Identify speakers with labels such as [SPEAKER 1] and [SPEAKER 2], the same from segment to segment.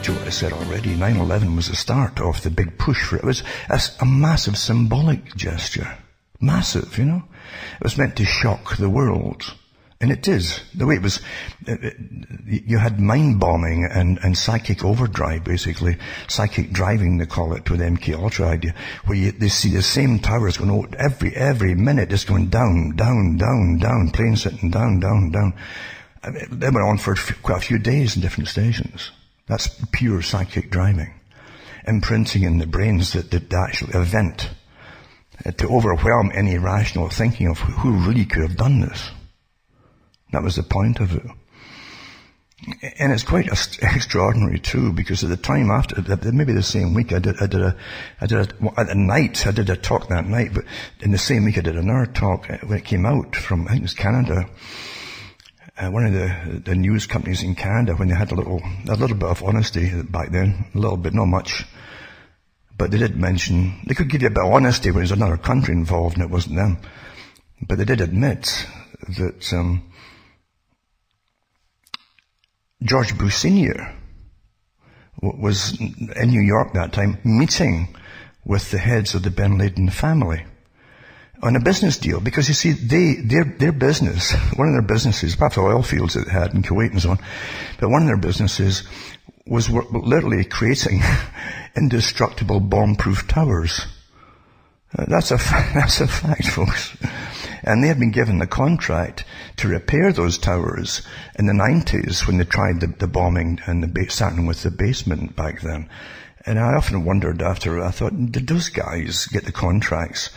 [SPEAKER 1] back to what I said already. 9/11 was the start of the big push for it. It was a massive symbolic gesture. Massive, you know. It was meant to shock the world. And it is. The way it was, you had mind bombing and psychic overdrive, basically. Psychic driving, they call it, with MK Ultra idea, where they see the same towers going every minute, just going down, down, down, down, planes sitting down, down, down. I mean, they went on for quite a few days in different stations. That's pure psychic driving. Imprinting in the brains that the actual event, to overwhelm any rational thinking of who really could have done this. That was the point of it. And it's quite extraordinary too, because at the time after, maybe the same week, I did a talk that night, but in the same week I did another talk when it came out from, I think it was Canada. One of the news companies in Canada, when they had a little bit of honesty back then, a little bit, not much, but they did mention, they could give you a bit of honesty when there's another country involved and it wasn't them. But they did admit that, George Bush Sr. was in New York that time meeting with the heads of the bin Laden family on a business deal, because you see, their business, one of their businesses, perhaps the oil fields that they had in Kuwait and so on, but one of their businesses was literally creating indestructible bomb-proof towers. That's a fact, folks. And they had been given the contract to repair those towers in the 90s when they tried the bombing and starting with the basement back then. And I often wondered after, I thought, did those guys get the contracts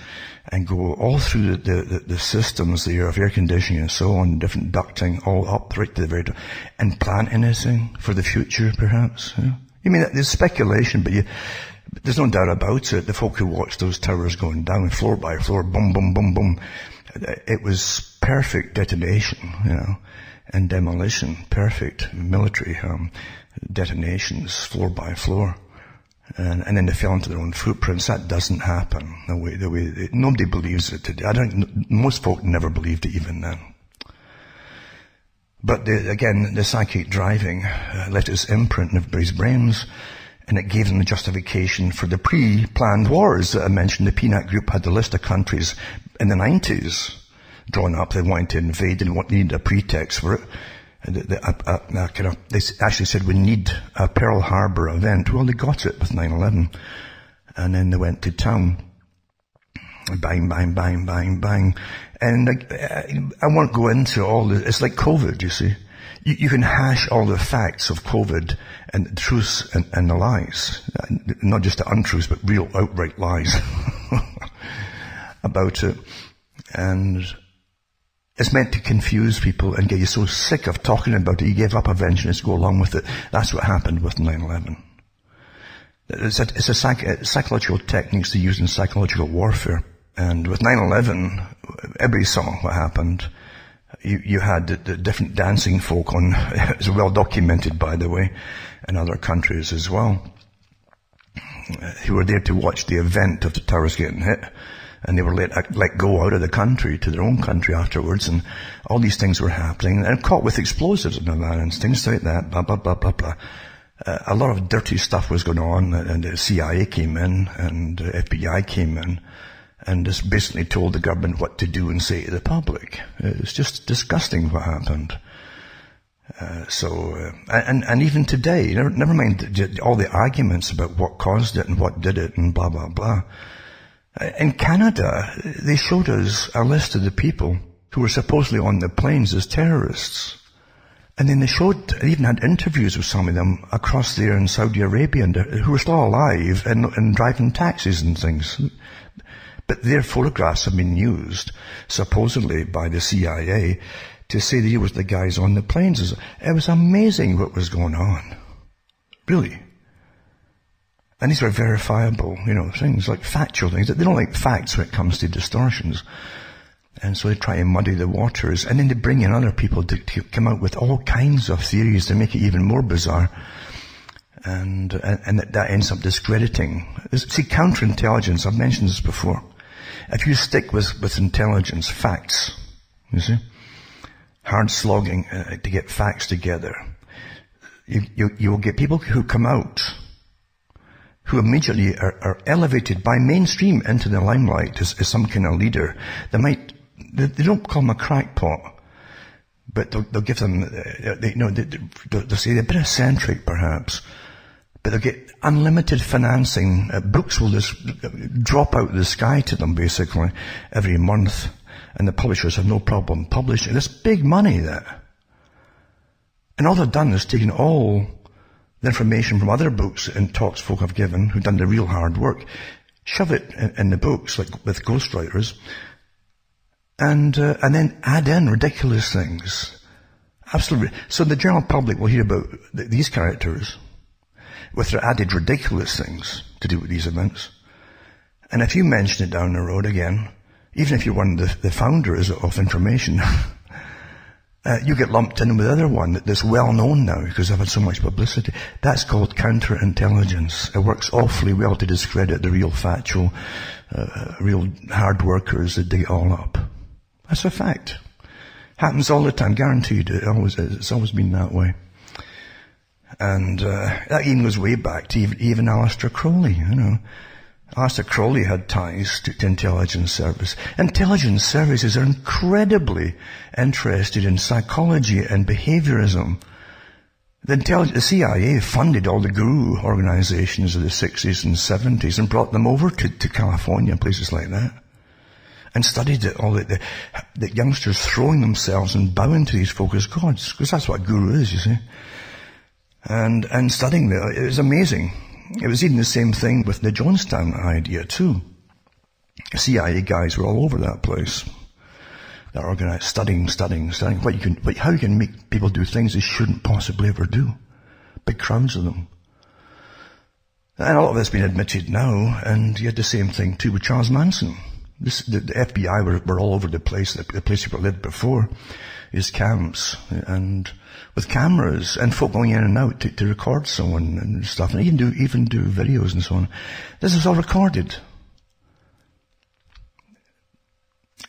[SPEAKER 1] and go all through the systems there of air conditioning and so on, different ducting, all up right to the very top, and plan anything for the future, perhaps? Yeah. You mean, there's speculation, but there's no doubt about it. The folk who watched those towers going down floor by floor, boom, boom, boom, boom, it was perfect detonation, you know, and demolition, perfect military detonations, floor by floor. And then they fell into their own footprints. That doesn't happen the way nobody believes it today. Most folk never believed it even then. But again, the psychic driving left its imprint in everybody's brains, and it gave them the justification for the pre-planned wars that I mentioned. The Peanut Group had the list of countries in the 90s drawn up. They wanted to invade and needed a pretext for it. They actually said, we need a Pearl Harbor event. Well, they got it with 9/11. And then they went to town. Bang, bang, bang, bang, bang. And I won't go into all the, it's like COVID, you see. You can hash all the facts of COVID and the truths and the lies. Not just the untruths, but real outright lies about it. And it's meant to confuse people and get you so sick of talking about it, you give up eventually and just go along with it. That's what happened with 9/11. It's a psychological techniques they use in psychological warfare. And with 9/11, everybody saw what happened. You had the different dancing folk on, it's well documented, by the way, in other countries as well, who were there to watch the event of the towers getting hit. And they were let go out of the country to their own country afterwards, and all these things were happening, and caught with explosives and all that, and things like that, blah, blah, blah, blah, blah. A lot of dirty stuff was going on, and the CIA came in, and the FBI came in, and just basically told the government what to do and say to the public. It's just disgusting what happened. And even today, never mind all the arguments about what caused it and what did it and blah, blah, blah. In Canada, they showed us a list of the people who were supposedly on the planes as terrorists. And then they even had interviews with some of them across there in Saudi Arabia who were still alive and driving taxis and things. But their photographs have been used, supposedly by the CIA, to say that he was the guys on the planes. It was amazing what was going on. Really. And these were verifiable, things like factual things. They don't like facts when it comes to distortions. And so they try to muddy the waters. And then they bring in other people to come out with all kinds of theories to make it even more bizarre. And that ends up discrediting. See, counterintelligence, I've mentioned this before. If you stick with intelligence, facts, you see, hard slogging to get facts together, you will get people who come out who immediately are elevated by mainstream into the limelight as some kind of leader. They don't call them a crackpot, but they'll give them, they'll say they're a bit eccentric perhaps, but they'll get unlimited financing. Books will just drop out of the sky to them basically every month, and the publishers have no problem publishing. There's big money there. And all they've done is taken all the information from other books and talks folk have given, who've done the real hard work, shove it in the books, like with ghostwriters, and then add in ridiculous things. Absolutely. So the general public will hear about these characters with their added ridiculous things to do with these events. And if you mention it down the road again, even if you're one of the founders of information, you get lumped in with the other one that's well known now because they've had so much publicity. That's called counterintelligence. It works awfully well to discredit the real factual, real hard workers that dig it all up. That's a fact. Happens all the time, guaranteed. It's always been that way. And that even goes way back to even Aleister Crowley, Aleister Crowley had ties to intelligence service. Intelligence services are incredibly interested in psychology and behaviorism. The CIA funded all the guru organizations of the 60s and 70s and brought them over to California and places like that. And studied it all, the youngsters throwing themselves and bowing to these folk as gods, because that's what a guru is, you see. And studying it, it was amazing. It was even the same thing with the Jonestown idea too. CIA guys were all over that place. They're organized, studying how you can make people do things they shouldn't possibly ever do. Big crowds of them. And a lot of it's been admitted now, and you had the same thing too with Charles Manson. The FBI were all over the place, the place people lived before, his camps, and with cameras, and folk going in and out to record someone and stuff, and even do videos and so on. This is all recorded.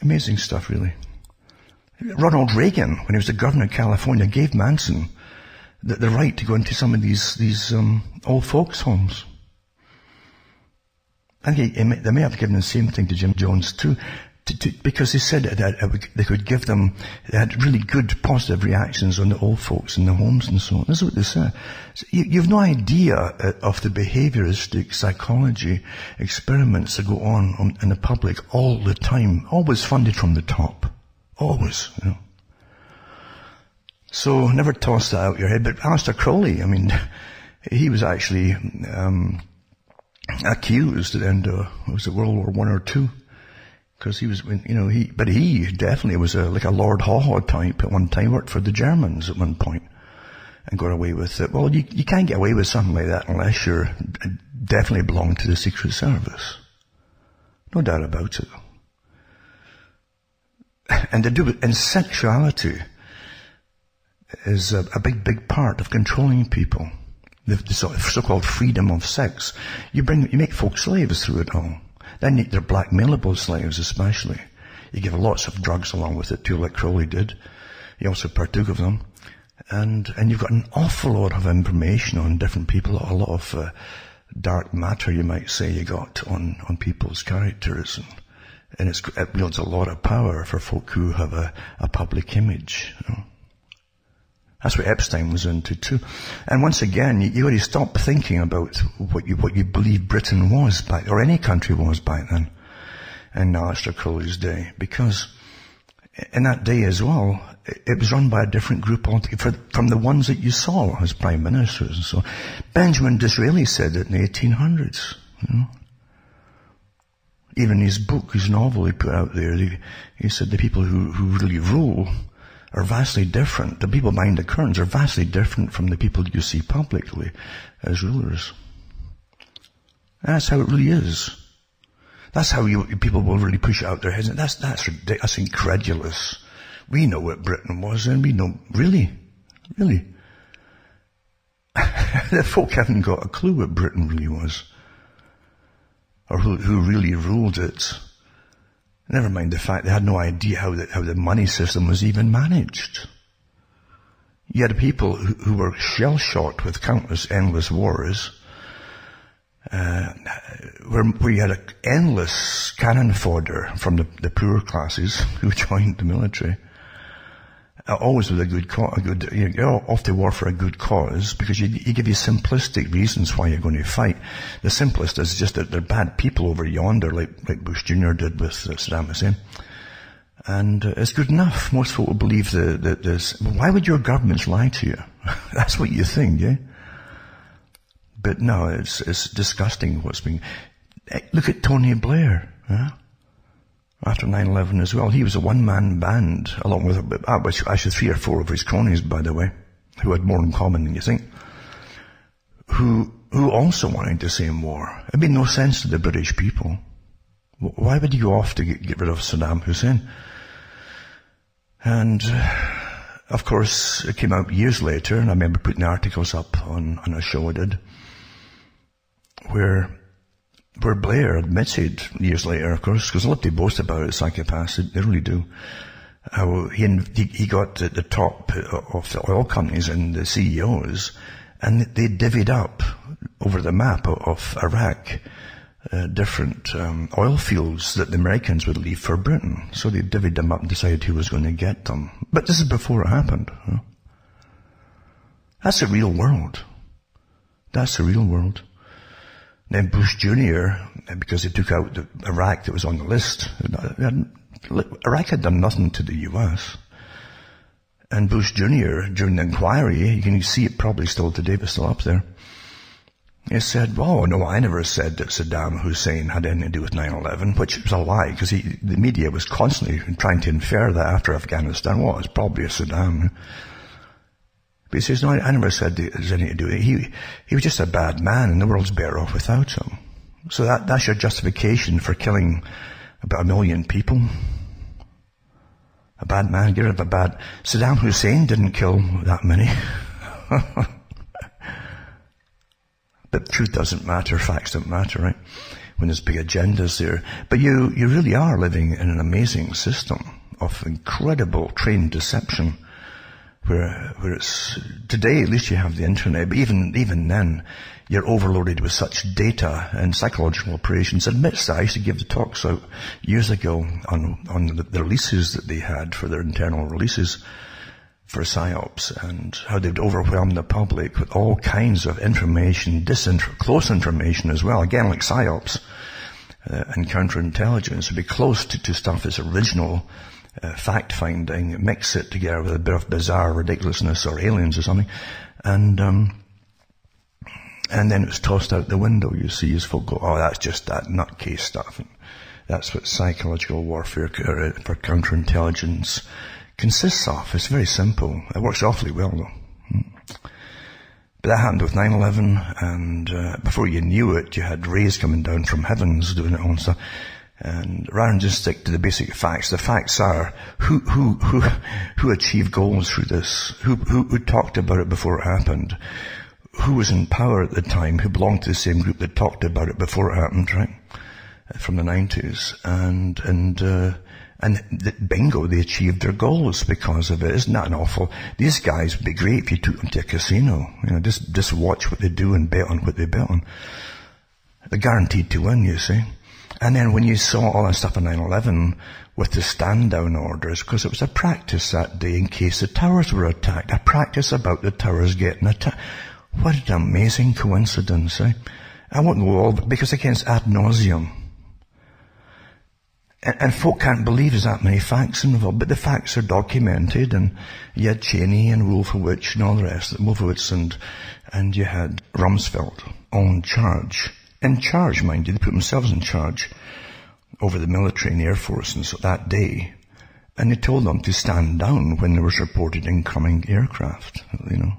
[SPEAKER 1] Amazing stuff, really. Ronald Reagan, when he was the governor of California, gave Manson the right to go into some of these old folks' homes. I think they may have given the same thing to Jim Jones too, because they said that they could give them, they had really good positive reactions on the old folks in the homes and so on. That's what they said. So you've no idea of the behavioristic psychology experiments that go on in the public all the time, always funded from the top. Always, So never toss that out your head. But Aleister Crowley, he was actually accused at the end of, was it World War I or II? Because he was, but he definitely was like a Lord Haw type at one time, worked for the Germans at one point and got away with it. Well, you can't get away with something like that unless you're definitely belong to the Secret Service. No doubt about it. And to do it, and sexuality is a big part of controlling people. The so-called freedom of sex. You make folk slaves through it all. Then they're blackmailable slaves especially. You give lots of drugs along with it too, like Crowley did. He also partook of them. And you've got an awful lot of information on different people, a lot of dark matter, you might say, you got on people's characters. And it wields a lot of power for folk who have a public image. That's what Epstein was into too. And once again, you got to stop thinking about what you believe Britain was back, or any country was back then, in Aleister Crowley's day, because in that day as well, it was run by a different group altogether from the ones that you saw as prime ministers and so on. Benjamin Disraeli said it in the 1800s. Even his book, his novel he put out there, he said the people who really rule are vastly different. The people behind the curtains are vastly different from the people you see publicly as rulers. And that's how it really is. That's how people will really push it out their heads. That's ridiculous. That's incredulous. We know what Britain was, and we know, really. The folk haven't got a clue what Britain really was, or who really ruled it. Never mind the fact they had no idea how the money system was even managed. You had people who were shell-shocked with countless endless wars, where you had an endless cannon fodder from the poorer classes who joined the military. Always with a good you're off to war for a good cause, because you give you simplistic reasons why you're going to fight. The simplest is just that they're bad people over yonder, like Bush Jr. did with Saddam Hussein. And it's good enough. Most folk will believe this. Why would your governments lie to you? That's what you think, yeah? But no, it's disgusting what's being... Look at Tony Blair, huh? After 9/11 as well. He was a one-man band, along with actually 3 or 4 of his cronies, by the way, who had more in common than you think, who also wanted to see more. It made no sense to the British people. Why would you go off to get rid of Saddam Hussein? And, of course, it came out years later, and I remember putting articles up on a show I did, where Blair admitted years later, of course, because a lot they boast about it, psychopaths, they really do, how he got at the top of the oil companies and the CEOs, and they divvied up over the map of Iraq different oil fields that the Americans would leave for Britain. So they divvied them up and decided who was going to get them. But this is before it happened. Huh? That's the real world. That's the real world. Then Bush Jr., because he took out Iraq that was on the list, Iraq had done nothing to the US. And Bush Jr., during the inquiry, you can see it probably still today, but still up there, he said, oh, no, I never said that Saddam Hussein had anything to do with 9/11, which was a lie, because the media was constantly trying to infer that after Afghanistan. Well, it's probably a Saddam. But he says, no, I never said there's anything to do with it. He was just a bad man, and the world's better off without him. So that's your justification for killing about 1 million people? A bad man, get rid of a bad... Saddam Hussein didn't kill that many. But truth doesn't matter, facts don't matter, right? When there's big agendas there. But you really are living in an amazing system of incredible trained deception, where it's, today at least you have the internet, but even then, you're overloaded with such data and psychological operations. Admits that I used to give the talks out years ago on the releases that they had for their internal releases for PSYOPs, and how they'd overwhelm the public with all kinds of information, close information as well, again like PSYOPs and counterintelligence, would be close to stuff that's original fact-finding, mix it together with a bit of bizarre ridiculousness or aliens or something, and then it was tossed out the window, you see, as folk go, oh, that's just that nutcase stuff. And that's what psychological warfare for counterintelligence consists of. It's very simple. It works awfully well, though. But that happened with 9/11, and before you knew it, you had rays coming down from heavens doing it all and stuff. And rather than just stick to the basic facts, the facts are who achieved goals through this, who talked about it before it happened, who was in power at the time, who belonged to the same group that talked about it before it happened, right? From the 90s. And bingo, they achieved their goals because of it. Isn't that an awful... These guys would be great if you took them to a casino. You know, just watch what they do and bet on what they bet on. They're guaranteed to win, you see. And then when you saw all that stuff on 9/11 with the stand-down orders, because it was a practice that day in case the towers were attacked, a practice about the towers getting attacked. What an amazing coincidence, eh? I won't go all, because again, it's ad nauseum. And folk can't believe there's that many facts involved, but the facts are documented, and you had Cheney and Wolfowitz and all the rest, Wolfowitz and you had Rumsfeld all in charge. In charge, mind you, they put themselves in charge over the military and Air Force and so that day, and they told them to stand down when there was reported incoming aircraft, you know.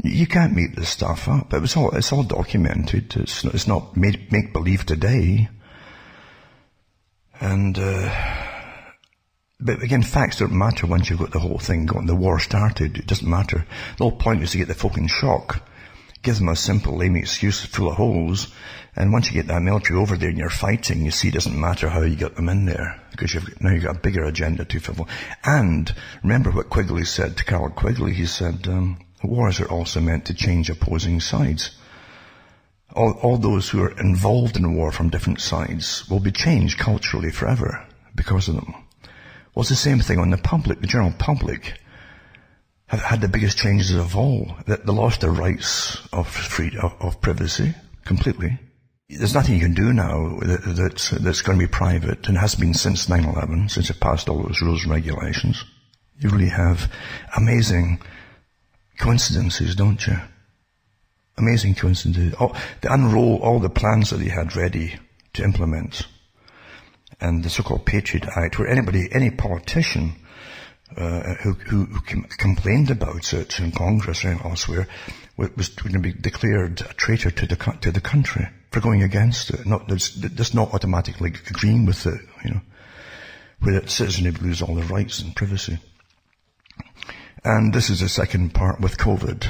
[SPEAKER 1] You can't make this stuff up. It's all documented. It's not make-believe today. And, but again, facts don't matter once you've got the whole thing going. The war started. It doesn't matter. The whole point is to get the folk in shock.
[SPEAKER 2] Give them a simple, lame excuse full of holes, and once you get that military over there and you're fighting, you see it doesn't matter how you get them in there, because now you've got a bigger agenda to fulfill. And remember what Quigley said to Carol Quigley. He said, wars are also meant to change opposing sides. All those who are involved in war from different sides will be changed culturally forever because of them. Well, it's the same thing on the public. The general public have had the biggest changes of all. That they lost their rights of freedom, of privacy completely. There's nothing you can do now that's going to be private, and has been since 9/11, since it passed all those rules and regulations. You really have amazing coincidences, don't you? Amazing coincidences. They unroll all the plans that they had ready to implement. And the so-called Patriot Act, where any politician who complained about it in Congress or elsewhere was going to be declared a traitor to the country for going against it. Just not automatically agreeing with it, where the citizen would lose all their rights and privacy. And this is the second part with COVID.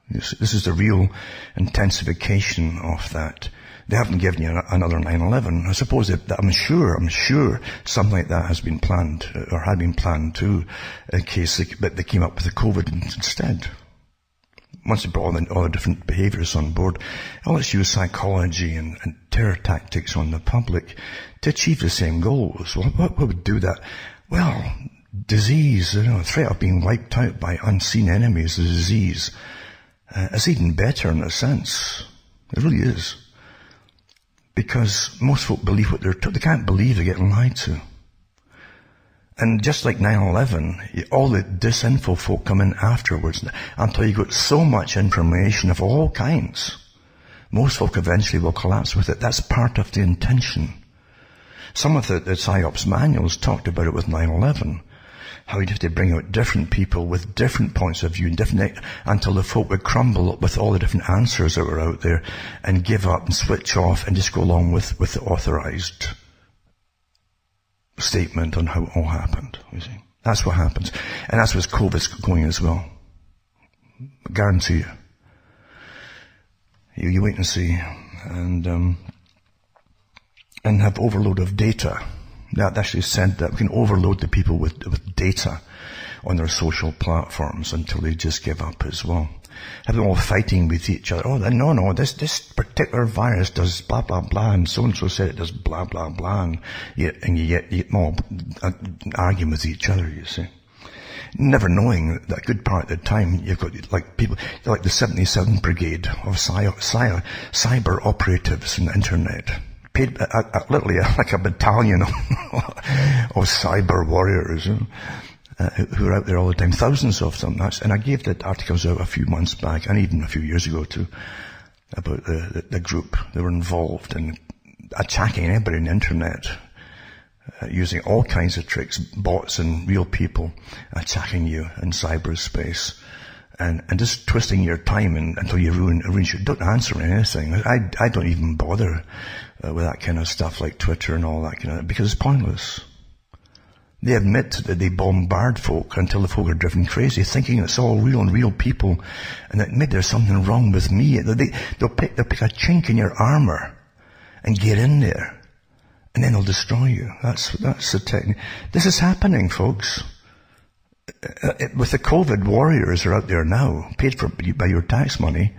[SPEAKER 2] This is the real intensification of that. They haven't given you another 9/11. I suppose I'm sure something like that has been planned, or had been planned too, in case they came up with the COVID instead. Once they brought all the different behaviours on board, let's use psychology and terror tactics on the public to achieve the same goals. Well, what would do that? Well, disease, threat of being wiped out by unseen enemies, the disease. It's even better in a sense. It really is. Because most folk believe what they're told. They can't believe they're getting lied to. And just like 9/11, all the disinfo folk come in afterwards until you got so much information of all kinds. Most folk eventually will collapse with it. That's part of the intention. Some of the PSYOPs manuals talked about it with 9/11. How you'd have to bring out different people with different points of view and until the folk would crumble with all the different answers that were out there and give up and switch off and just go along with the authorized statement on how it all happened. You see, that's what happens, and that's what's COVID's going as well. I guarantee you. You wait and see, and have overload of data. That actually said that we can overload the people with data on their social platforms until they just give up as well. Have them all fighting with each other. Oh, no, this particular virus does blah, blah, blah, and so-and-so said it does blah, blah, blah, and you get them all arguing with each other, you see. Never knowing that a good part of the time you've got people like the 77th Brigade of cyber operatives on the internet. Paid literally like a battalion of cyber warriors who are out there all the time, thousands of them. And I gave the articles out a few months back, and even a few years ago too, about the group that were involved in attacking anybody on the internet, using all kinds of tricks, bots and real people attacking you in cyberspace. And just twisting your time until you ruin your, don't answer anything. I don't even bother with that kind of stuff like Twitter and all that kind of, because it's pointless. They admit that they bombard folk until the folk are driven crazy, thinking it's all real and real people, and that maybe there's something wrong with me. They'll pick a chink in your armor and get in there, and then they'll destroy you. That's the technique. This is happening, folks. With the COVID warriors are out there now, paid for by your tax money,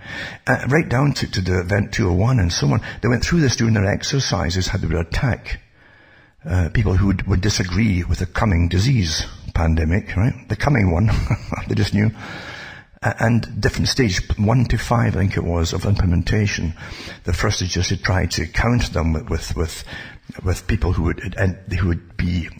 [SPEAKER 2] right down to the Event 201 and so on. They went through this during their exercises, how they would attack people who would disagree with the coming disease pandemic, right? The coming one, they just knew. And different stage, 1 to 5, I think it was, of implementation. The first is just to try to counter them with people who would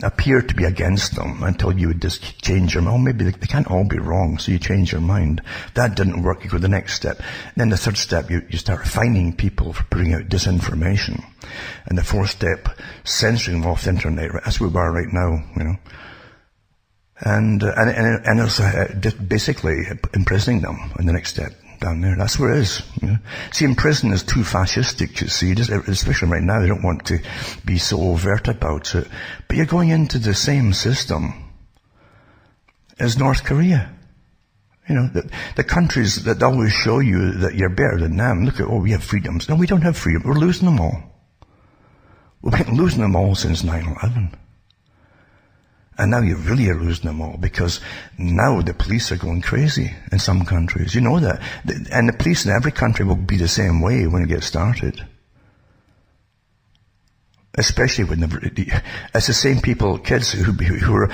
[SPEAKER 2] appear to be against them until you would just change your mind. Oh, maybe they can't all be wrong, so you change your mind. That didn't work. You go to the next step. Then the third step, you start fining people for putting out disinformation. And the fourth step, censoring them off the internet. That's where we are right now, And also basically imprisoning them in the next step down there. That's where it is. See, in prison is too fascistic, you see, especially right now. They don't want to be so overt about it. But you're going into the same system as North Korea. You know, the countries that always show you that you're better than them, look at, oh, we have freedoms. No, we don't have freedom. We're losing them all. We've been losing them all since 9/11. And now you really are losing them all, because now the police are going crazy in some countries. You know that. And the police in every country will be the same way when it gets started. Especially when it's the same people, kids who are,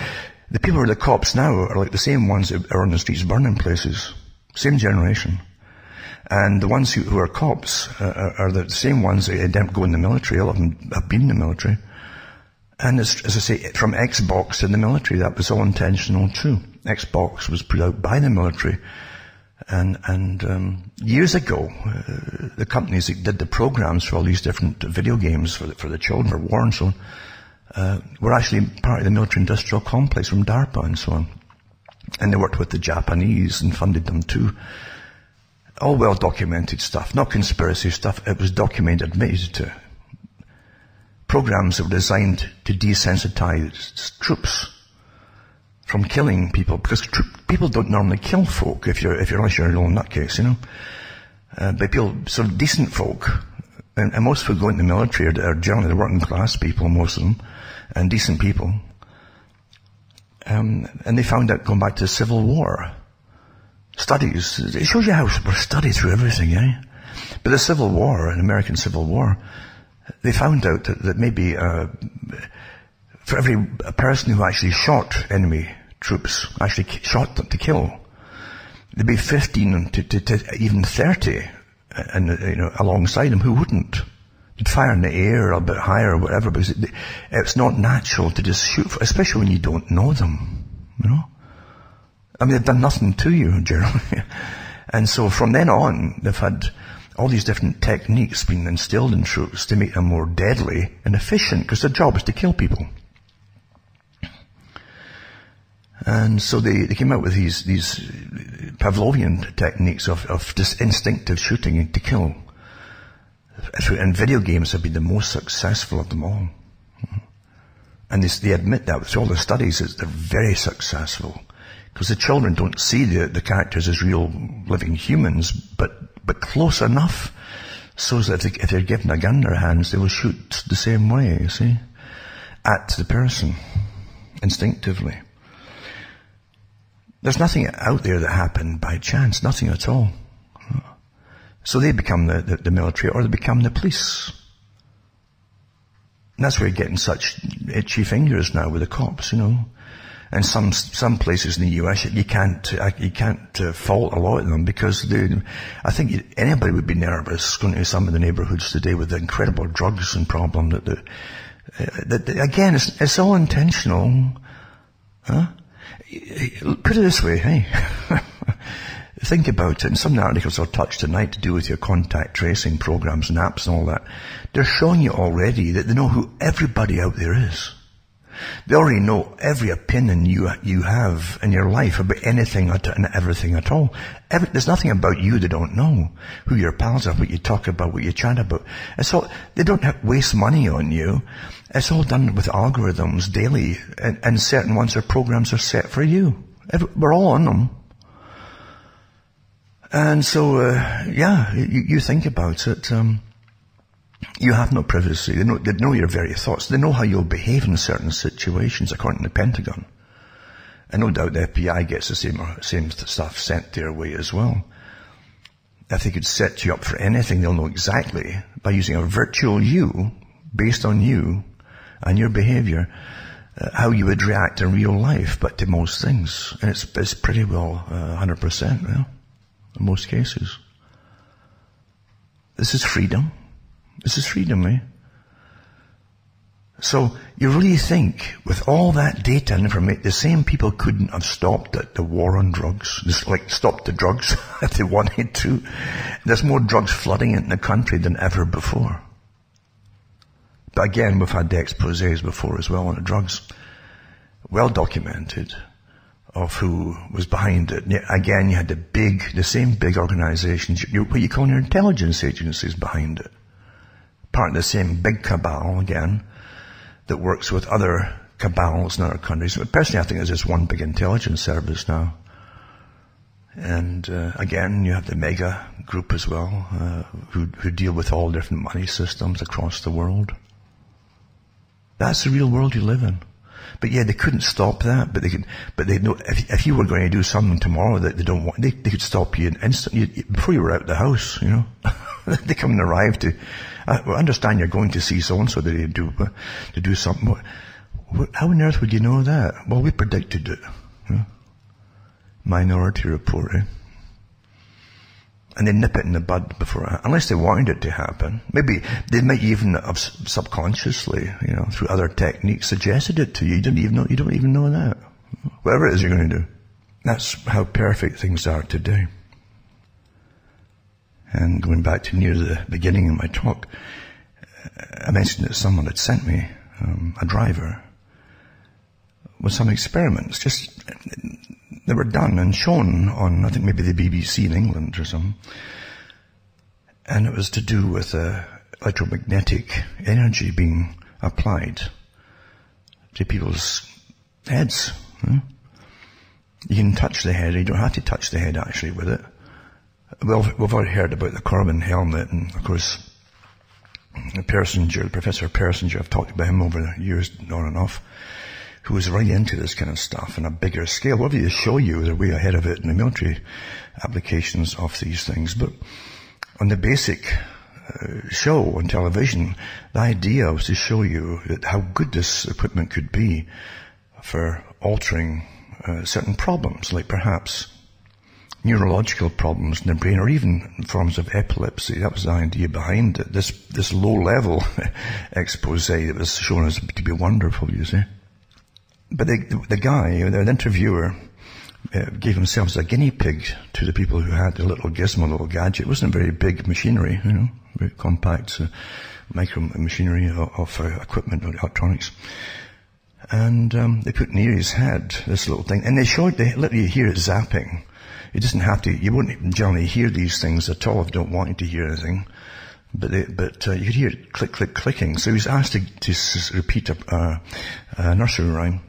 [SPEAKER 2] the people who are the cops now are like the same ones that are on the streets burning places. Same generation. And the ones who are cops are the same ones that don't go in the military. All of them have been in the military. And as I say, from Xbox in the military, that was all intentional too. Xbox was put out by the military. And years ago, the companies that did the programs for all these different video games for the children, for war and so on, were actually part of the military-industrial complex from DARPA and so on. And they worked with the Japanese and funded them too. All well-documented stuff, not conspiracy stuff. It was documented, admitted to. Programs that were designed to desensitize troops from killing people, because people don't normally kill folk unless you're a little nutcase, you know. But people, sort of decent folk, and most people go into the military are generally the working class people, most of them, and decent people. And they found out, going back to the Civil War, studies, it shows you how we're studied through everything, eh? But the Civil War, an American Civil War, they found out that maybe for every person who actually shot enemy troops, actually shot them to kill, there'd be 15 to even 30 and alongside them who wouldn't. They'd fire in the air a bit higher or whatever, because it's not natural to just shoot, especially when you don't know them, you know. I mean, they've done nothing to you, generally. And so from then on, they've had all these different techniques being instilled in troops to make them more deadly and efficient, because their job is to kill people. And so they came out with these Pavlovian techniques of just instinctive shooting to kill. And video games have been the most successful of them all. And they admit that with all the studies, they're very successful. Because the children don't see the characters as real living humans, but close enough so that if they're given a gun in their hands, they will shoot the same way, you see, at the person, instinctively. There's nothing out there that happened by chance, nothing at all. So they become the military, or they become the police. And that's where you're getting such itchy fingers now with the cops, you know. And some places in the US, you can't fault a lot of them, because I think anybody would be nervous going to some of the neighborhoods today with the incredible drugs and problem that again, it's all intentional. Huh? Put it this way, hey. Think about it. And some articles I'll touch tonight to do with your contact tracing programs and apps and all that. They're showing you already that they know who everybody out there is. They already know every opinion you have in your life about anything and everything at all. There's nothing about you they don't know. Who your pals are, what you talk about, what you chat about. They don't waste money on you. It's all done with algorithms daily, and certain ones or programs are set for you. We're all on them. And so, you think about it. You have no privacy. They know your very thoughts. They know how you'll behave in certain situations, according to the Pentagon. And no doubt the FBI gets the same stuff sent their way as well. If they could set you up for anything, they'll know exactly, by using a virtual you, based on you and your behavior, how you would react in real life, but to most things. And it's pretty well 100%, well, in most cases. This is freedom. This is freedom, eh? So you really think, with all that data and information, the same people couldn't have stopped the war on drugs, stopped the drugs if they wanted to. There's more drugs flooding into the country than ever before. But again, we've had the exposés before as well on the drugs. Well documented of who was behind it. Again, you had the same big organizations, what you call your intelligence agencies behind it. Part of the same big cabal, again, that works with other cabals in other countries. But personally, I think there's just one big intelligence service now. And again, you have the mega group as well, who deal with all different money systems across the world. That's the real world you live in. But yeah, they couldn't stop that. But they know if you were going to do something tomorrow that they don't want, they could stop you instantly before you were out the house. You know, they come and arrive to. I understand you're going to see so and so to do something. How on earth would you know that? Well, we predicted it. You know? Minority Report, eh? And they nip it in the bud before, unless they wanted it to happen. Maybe they might even have subconsciously, you know, through other techniques suggested it to you. You don't even know that. Whatever it is you're going to do. That's how perfect things are today. And going back to near the beginning of my talk, I mentioned that someone had sent me, a driver, with some experiments. They were done and shown on, I think maybe the BBC in England or something. And it was to do with electromagnetic energy being applied to people's heads. You can touch the head, you don't have to touch the head actually with it. Well, we've already heard about the carbon helmet, and of course, Professor Persinger, I've talked about him over the years on and off, who was right into this kind of stuff on a bigger scale. Whatever they show you, they're way ahead of it in the military applications of these things. But on the basic show on television, the idea was to show you that how good this equipment could be for altering certain problems, like perhaps neurological problems in the brain, or even forms of epilepsy. That was the idea behind it. This low-level expose that was shown as to be wonderful, you see. But the guy, the interviewer, gave himself as a guinea pig to the people who had the little gizmo, little gadget. It wasn't very big machinery, you know, very compact micro machinery of equipment or electronics. And they put near his head this little thing, and they literally hear it zapping. It doesn't have to. You won't generally hear these things at all if you don't want to hear anything. But you could hear it click, click, clicking. So he was asked to repeat a nursery rhyme.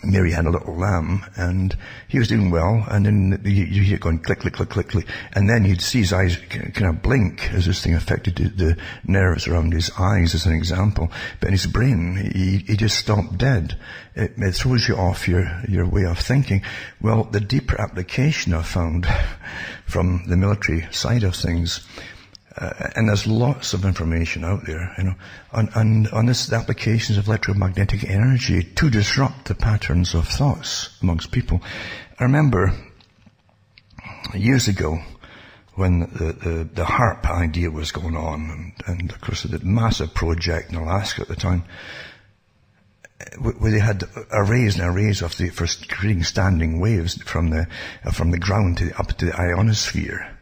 [SPEAKER 2] Mary had a little lamb, and he was doing well, and then you hear it going click, click, click, click, click, and then you'd see his eyes kind of blink as this thing affected the nerves around his eyes, as an example. But in his brain, he just stopped dead. It throws you off your way of thinking. Well, the deeper application I've found from the military side of things, and there's lots of information out there, you know, on this, the applications of electromagnetic energy to disrupt the patterns of thoughts amongst people. I remember years ago when the HARP idea was going on, and of course the massive project in Alaska at the time, where they had arrays and arrays of for creating standing waves from the ground up to the ionosphere.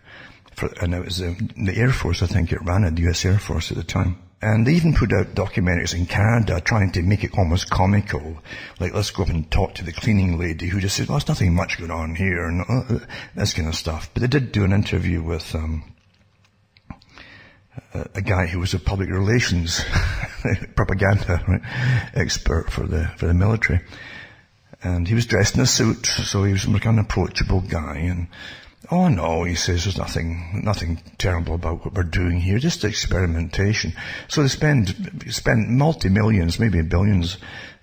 [SPEAKER 2] And it was the Air Force, I think it ran it, the US Air Force at the time. And they even put out documentaries in Canada trying to make it almost comical. Like, let's go up and talk to the cleaning lady who just said, well, there's nothing much going on here, and this kind of stuff. But they did do an interview with a guy who was a public relations propaganda expert for the military. And he was dressed in a suit, so he was like an approachable guy, and oh no, he says, there's nothing terrible about what we're doing here, just experimentation. So they spend multi-millions, maybe billions,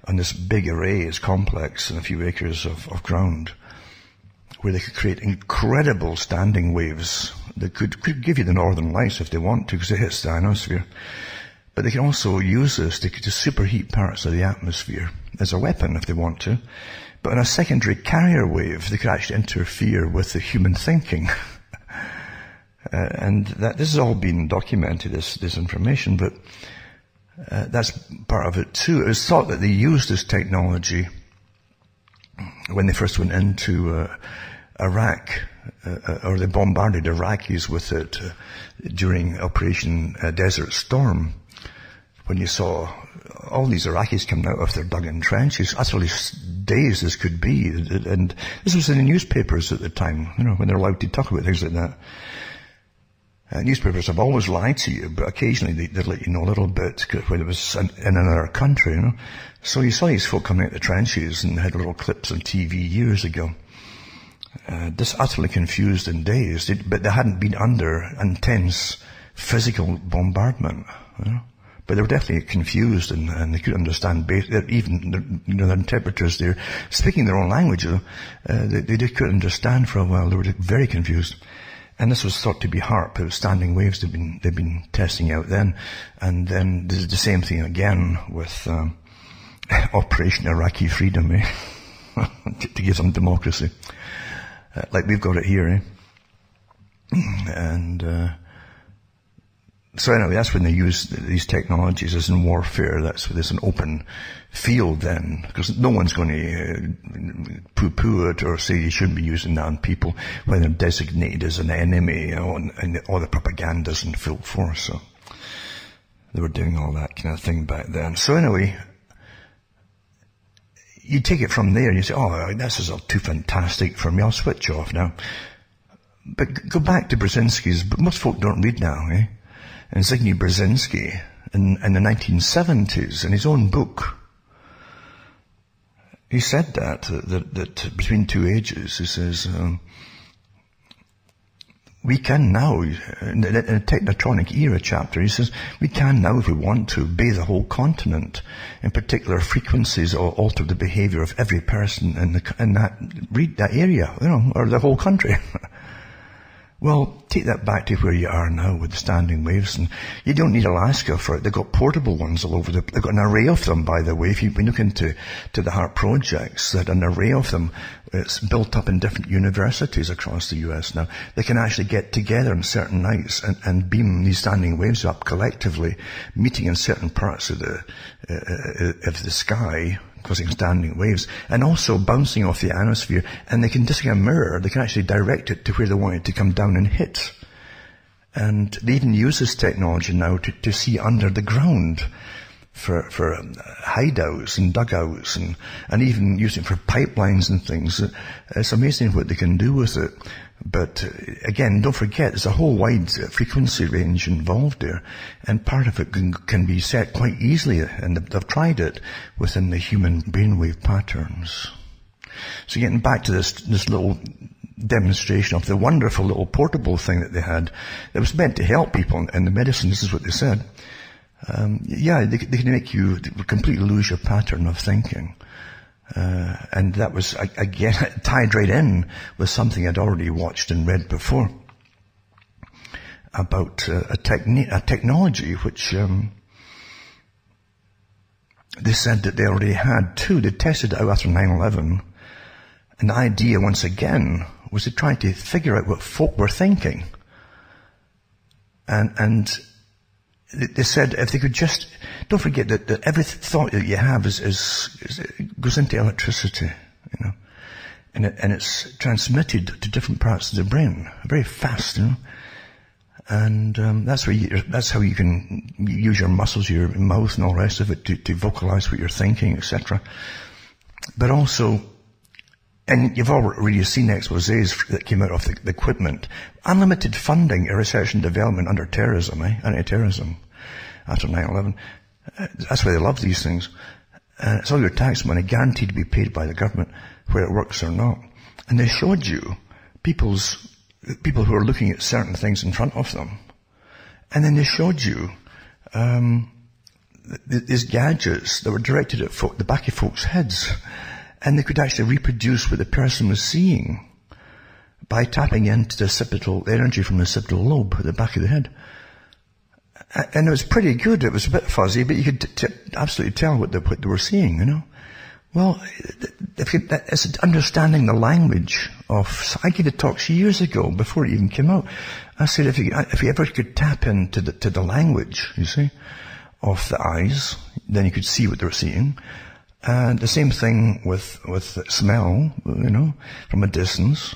[SPEAKER 2] on this big array, it's complex, and a few acres of ground, where they could create incredible standing waves that could give you the northern lights if they want to, because it hits the ionosphere. But they can also use this to superheat parts of the atmosphere as a weapon if they want to. But on a secondary carrier wave, they could actually interfere with the human thinking. And this has all been documented, this information, but that's part of it too. It was thought that they used this technology when they first went into Iraq, or they bombarded Iraqis with it during Operation Desert Storm, when you saw all these Iraqis coming out of their dug-in trenches, utterly dazed as could be. And this was in the newspapers at the time, you know, when they're allowed to talk about things like that. Newspapers have always lied to you, but occasionally they'd let you know a little bit when it was in another country, you know. So you saw these folk coming out of the trenches, and had little clips on TV years ago. Just utterly confused and dazed, but they hadn't been under intense physical bombardment. You know? But they were definitely confused, and they couldn't understand. Even their interpreters, they're speaking their own language. They just couldn't understand for a while. They were very confused. And this was thought to be HAARP. It was standing waves they've been testing out then. And then this is the same thing again with Operation Iraqi Freedom, to give them democracy, like we've got it here, And so anyway, that's when they use these technologies as in warfare. There's an open field then, because no one's going to poo-poo it or say you shouldn't be using that on people when they're designated as an enemy, and all the propaganda's in full force. So they were doing all that kind of thing back then. So anyway, you take it from there and you say, oh, this is too fantastic for me, I'll switch off now. But go back to Brzezinski's, but most folk don't read now, And Zbigniew Brzezinski, in the 1970s, in his own book, he said that between two ages, he says, we can now, in a Technotronic era chapter, he says, we can now, if we want to, bathe the whole continent in particular frequencies or alter the behavior of every person in that area, or the whole country. Well, take that back to where you are now with the standing waves, and you don't need Alaska for it. They've got portable ones all over they've got an array of them, by the way. If you've been looking to the HAARP projects, that an array of them, it's built up in different universities across the US now. They can actually get together on certain nights and beam these standing waves up collectively, meeting in certain parts of the sky, causing standing waves, and also bouncing off the ionosphere, and they can just like a mirror, they can actually direct it to where they want it to come down and hit. And they even use this technology now to see under the ground for hideouts and dugouts, and even use it for pipelines and things. It's amazing what they can do with it. But again, don't forget, there's a whole wide frequency range involved there, and part of it can be set quite easily, and they've tried it within the human brainwave patterns. So getting back to this little demonstration of the wonderful little portable thing that they had, that was meant to help people in the medicine. This is what they said. They can make you completely lose your pattern of thinking. And that was, again, tied right in with something I'd already watched and read before about a technology which they said that they already had too. They tested it out after 9/11, and the idea, once again, was to try to figure out what folk were thinking. And they said if they could just, don't forget that every thought that you have goes into electricity, and it's transmitted to different parts of the brain very fast, and that's how you can use your muscles, your mouth, and all the rest of it to vocalize what you're thinking, etc. But also, and you've already seen exposés that came out of the equipment. Unlimited funding in research and development under terrorism, anti-terrorism, after 9/11. That's why they love these things. And it's all your tax money guaranteed to be paid by the government, whether it works or not. And they showed you people who are looking at certain things in front of them. And then they showed you these gadgets that were directed at the back of folks' heads. And they could actually reproduce what the person was seeing by tapping into the occipital energy from the occipital lobe at the back of the head. And it was pretty good. It was a bit fuzzy, but you could absolutely tell what they were seeing, Well, it's understanding the language of, I gave a talk years ago, before it even came out. I said if you ever could tap into the language, you see, of the eyes, then you could see what they were seeing. And the same thing with smell, from a distance.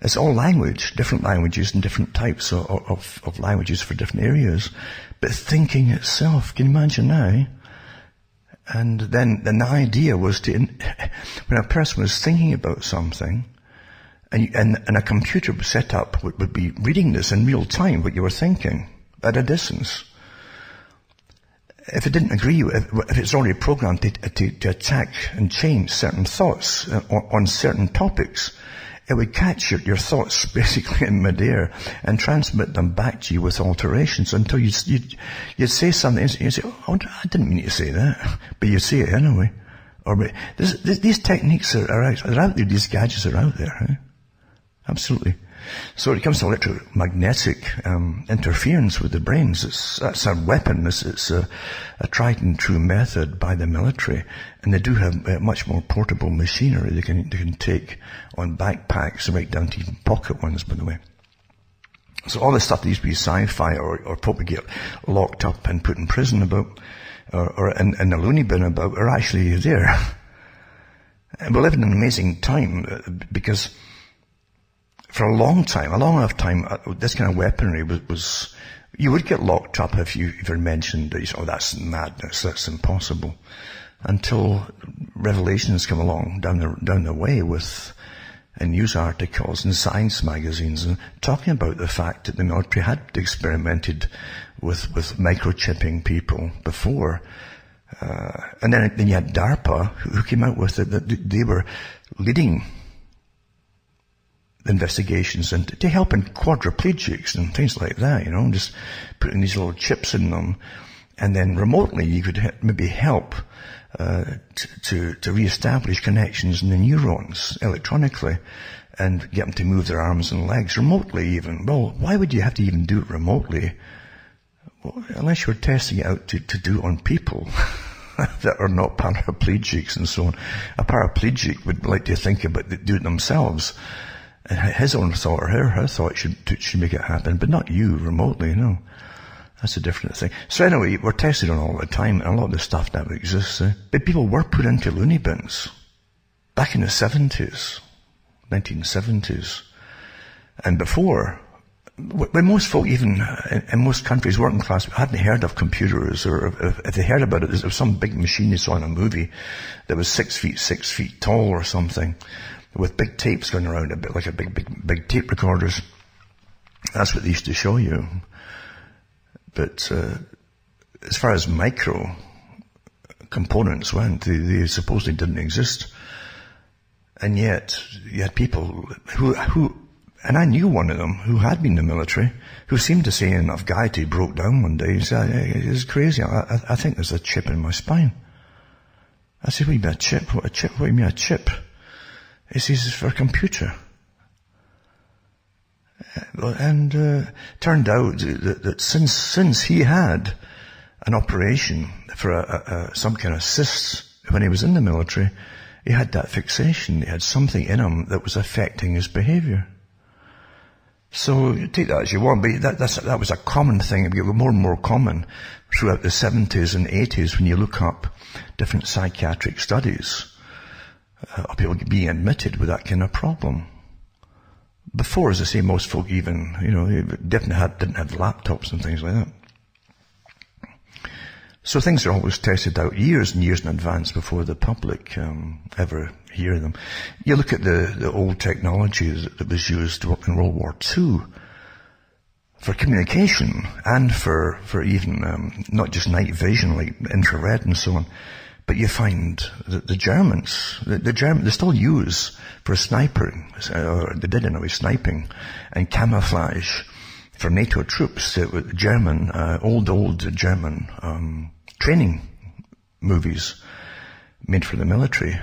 [SPEAKER 2] It's all language, different languages and different types of languages for different areas. But thinking itself, can you imagine now? And then the idea was when a person was thinking about something, and a computer was set up would be reading this in real time, what you were thinking, at a distance. If it didn't agree, if it's already programmed to attack and change certain thoughts on certain topics, it would catch your thoughts basically in midair and transmit them back to you with alterations until you'd say something and you'd say, oh, I didn't mean to say that, but you say it anyway. Or these techniques are out there. These gadgets are out there. Eh? Absolutely. So when it comes to electromagnetic interference with the brains, that's a weapon. It's a tried and true method by the military, and they do have much more portable machinery they can take on backpacks, right down to even pocket ones, by the way. So all this stuff that used to be sci-fi or probably get locked up and put in prison about, or in the loony bin about, are actually there. And we live in an amazing time because for a long enough time, this kind of weaponry was you would get locked up if you mentioned that, oh, that's madness, that's impossible. Until revelations come along down the way with news articles and science magazines and talking about the fact that the military had experimented with microchipping people before. And then you had DARPA who came out with it, that they were leading investigations and to help in quadriplegics and things like that, just putting these little chips in them, and then remotely you could maybe help to reestablish connections in the neurons electronically and get them to move their arms and legs remotely even. Well, why would you have to even do it remotely? Well, unless you're testing it out to do it on people that are not paraplegics and so on. A paraplegic would like to think about do it themselves. And his own thought or her thought should make it happen, but not you remotely, That's a different thing. So anyway, we're tested on all the time, and a lot of the stuff never exists. But people were put into loony bins back in the 70s, 1970s. And before, when most folk, even in most countries, working class, hadn't heard of computers, or if they heard about it, there was some big machine they saw in a movie that was 6 feet tall or something, with big tapes going around, a bit like a big tape recorders. That's what they used to show you. But as far as micro components went, they supposedly didn't exist. And yet, you had people who, and I knew one of them who had been in the military, who seemed to say in Afghanistan, he broke down one day. He said, it's crazy. I think there's a chip in my spine. I said, what do you mean a chip? What do you mean a chip? He says, it's for a computer. And turned out that since he had an operation for some kind of cysts when he was in the military, he had that fixation. He had something in him that was affecting his behavior. So take that as you want, but that was a common thing. It became more and more common throughout the 70s and 80s when you look up different psychiatric studies. People being admitted with that kind of problem. Before, as I say, most folk even, didn't have laptops and things like that. So things are always tested out years and years in advance before the public ever hear them. You look at the old technology that was used in World War II for communication and for even not just night vision like infrared and so on. But you find that the Germans, they still use for sniping, or they did anyway, sniping and camouflage for NATO troops. German, old German, training movies made for the military,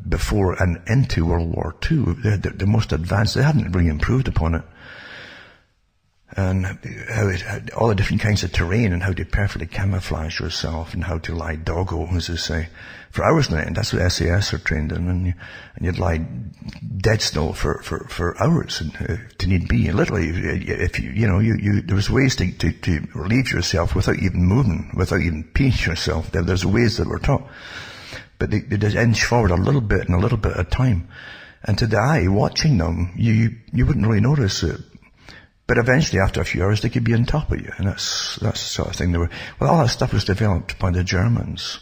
[SPEAKER 2] before and into World War II. They had the most advanced, they hadn't really improved upon it. And how it had all the different kinds of terrain and how to perfectly camouflage yourself and how to lie doggo, as they say, for hours on end. That's what SAS are trained in. And you'd lie dead still for hours to need be. And literally, if there was ways to relieve yourself without even moving, without even peeing yourself. There's ways that were taught. But they just inch forward a little bit and a little bit at a time. And to the eye, watching them, you wouldn't really notice it. But eventually, after a few hours, they could be on top of you. And that's the sort of thing all that stuff was developed by the Germans.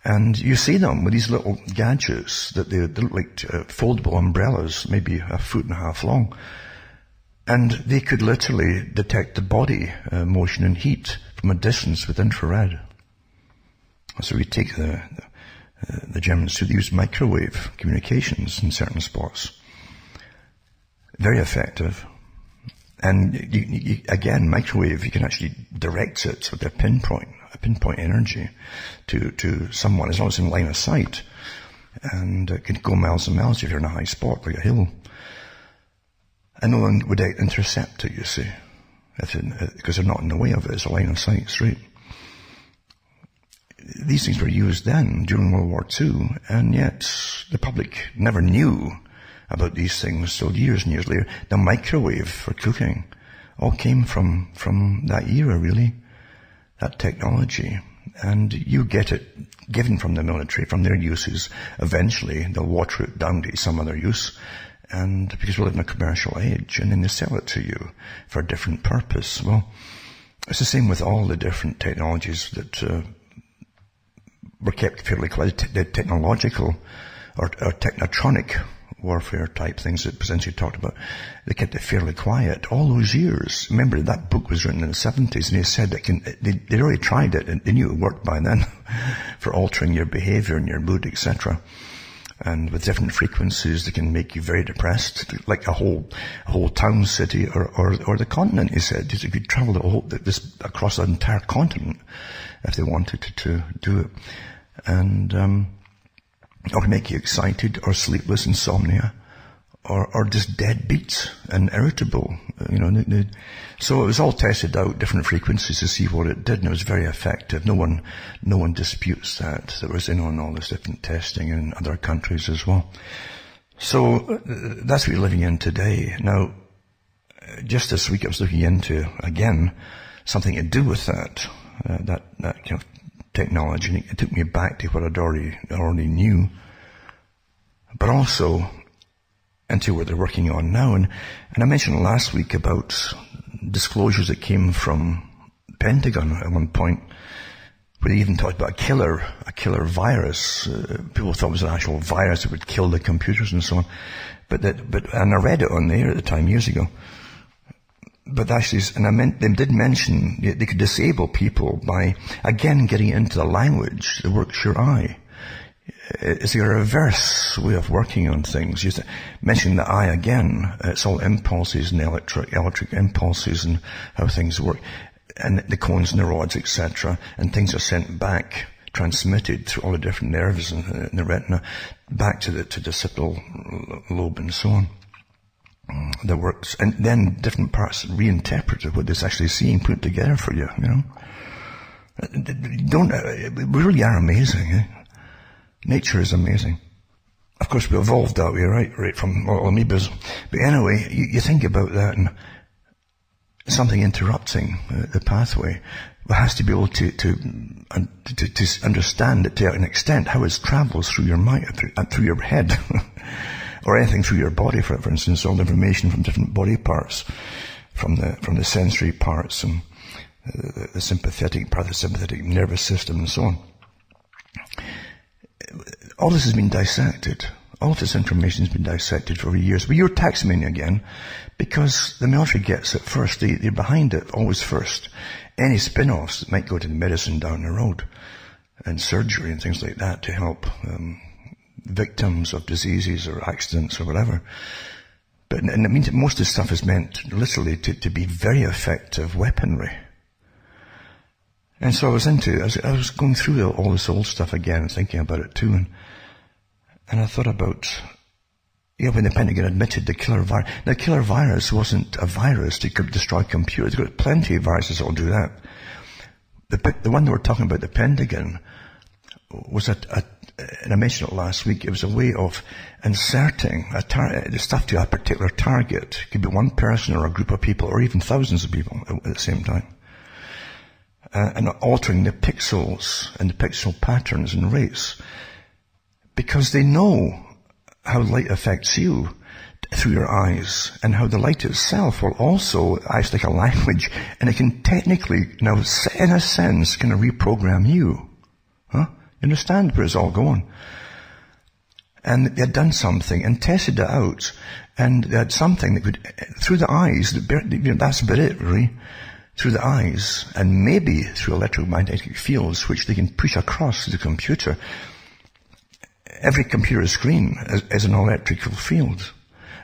[SPEAKER 2] And you see them with these little gadgets that they look like foldable umbrellas, maybe 1.5 feet long. And they could literally detect the body motion and heat from a distance with infrared. So we take the Germans to use microwave communications in certain spots. Very effective. And again, microwave, you can actually direct it with a pinpoint energy to someone as long as it's in line of sight. And it can go miles and miles if you're in a high spot like a hill. And no one would intercept it, you see, because they're not in the way of it. It's a line of sight straight. These things were used then during World War II, and yet the public never knew about these things. So years and years later, the microwave for cooking all came from that era, really, that technology. And you get it given from the military, from their uses. Eventually, they'll water it down to some other use, and because we live in a commercial age, and then they sell it to you for a different purpose. Well, it's the same with all the different technologies that were kept fairly quiet. The technological or technotronic warfare type things that Brzezinski talked about, they kept it fairly quiet all those years. Remember, that book was written in the 70s, and he said that they'd already tried it, and they knew it worked by then for altering your behavior and your mood, etc. And with different frequencies, they can make you very depressed, like a whole town, city, or the continent. He said you could travel across the entire continent if they wanted to do it, and or make you excited, or sleepless, insomnia, or just deadbeat and irritable, So it was all tested out, different frequencies to see what it did, and it was very effective. No one disputes that. There was on all this different testing in other countries as well. So that's what we're living in today. Now, just this week I was looking into, again, something to do with that kind of technology, and it took me back to what I'd already knew, but also into what they're working on now. And I mentioned last week about disclosures that came from Pentagon at one point, where they even talked about a killer virus. People thought it was an actual virus that would kill the computers and so on. And I read it on the air at the time years ago. But actually, they did mention they could disable people by, again, getting into the language that works your eye. It's a reverse way of working on things. Mentioning the eye again, it's all impulses and electric impulses and how things work. And the cones and the rods, etc. And things are sent back, transmitted through all the different nerves in the retina, back to the occipital lobe and so on. That works, and then different parts reinterpret what it's actually seeing, put it together for you. We really are amazing. Eh? Nature is amazing. Of course, we evolved that way, right from amoebas. But anyway, you think about that, and something interrupting the pathway. It has to be able to understand it to an extent how it travels through your mind, through your head. Or anything through your body, for instance, all the information from different body parts, from the sensory parts and the sympathetic part of the sympathetic nervous system and so on. All this has been dissected. All of this information has been dissected for years. But you're taxing me again, because the military gets it first. They're behind it always first. Any spin-offs that might go to the medicine down the road and surgery and things like that to help victims of diseases or accidents or whatever. And it means that most of the stuff is meant literally to be very effective weaponry. And so I was going through all this old stuff again, thinking about it too, and I thought about, when the Pentagon admitted the killer virus. Now, the killer virus wasn't a virus that could destroy computers. They've got plenty of viruses that will do that. The one that we're talking about, the Pentagon, was and I mentioned it last week, it was a way of inserting the stuff to a particular target. It could be one person or a group of people or even thousands of people at the same time. And altering the pixels and the pixel patterns and rates. Because they know how light affects you through your eyes, and how the light itself will also act like a language, and it can technically, now in a sense, kind of reprogram you. Huh? You understand where it's all going? And they had done something and tested it out, and they had something that could, through the eyes, that's about it really, through the eyes, and maybe through electromagnetic fields, which they can push across the computer. Every computer screen is an electrical field.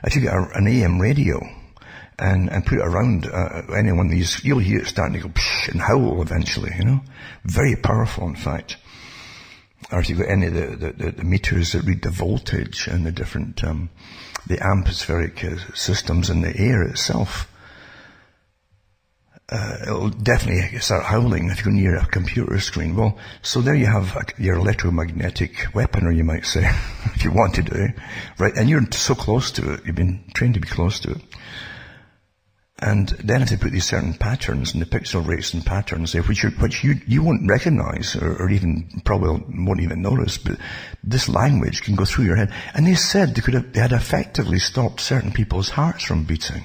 [SPEAKER 2] If you get an AM radio and put it around any one of these, you'll hear it starting to go psh and howl eventually, Very powerful, in fact. Or if you've got any of the meters that read the voltage and the different, the atmospheric systems in the air itself, it'll definitely start howling if you go near a computer screen. Well, so there you have your electromagnetic weaponry, you might say, if you want to do it, right? And you're so close to it, you've been trained to be close to it. And then if they put these certain patterns and the pixel rates and patterns there, which you won't recognize or even probably won't even notice, but this language can go through your head. And they said they had effectively stopped certain people's hearts from beating.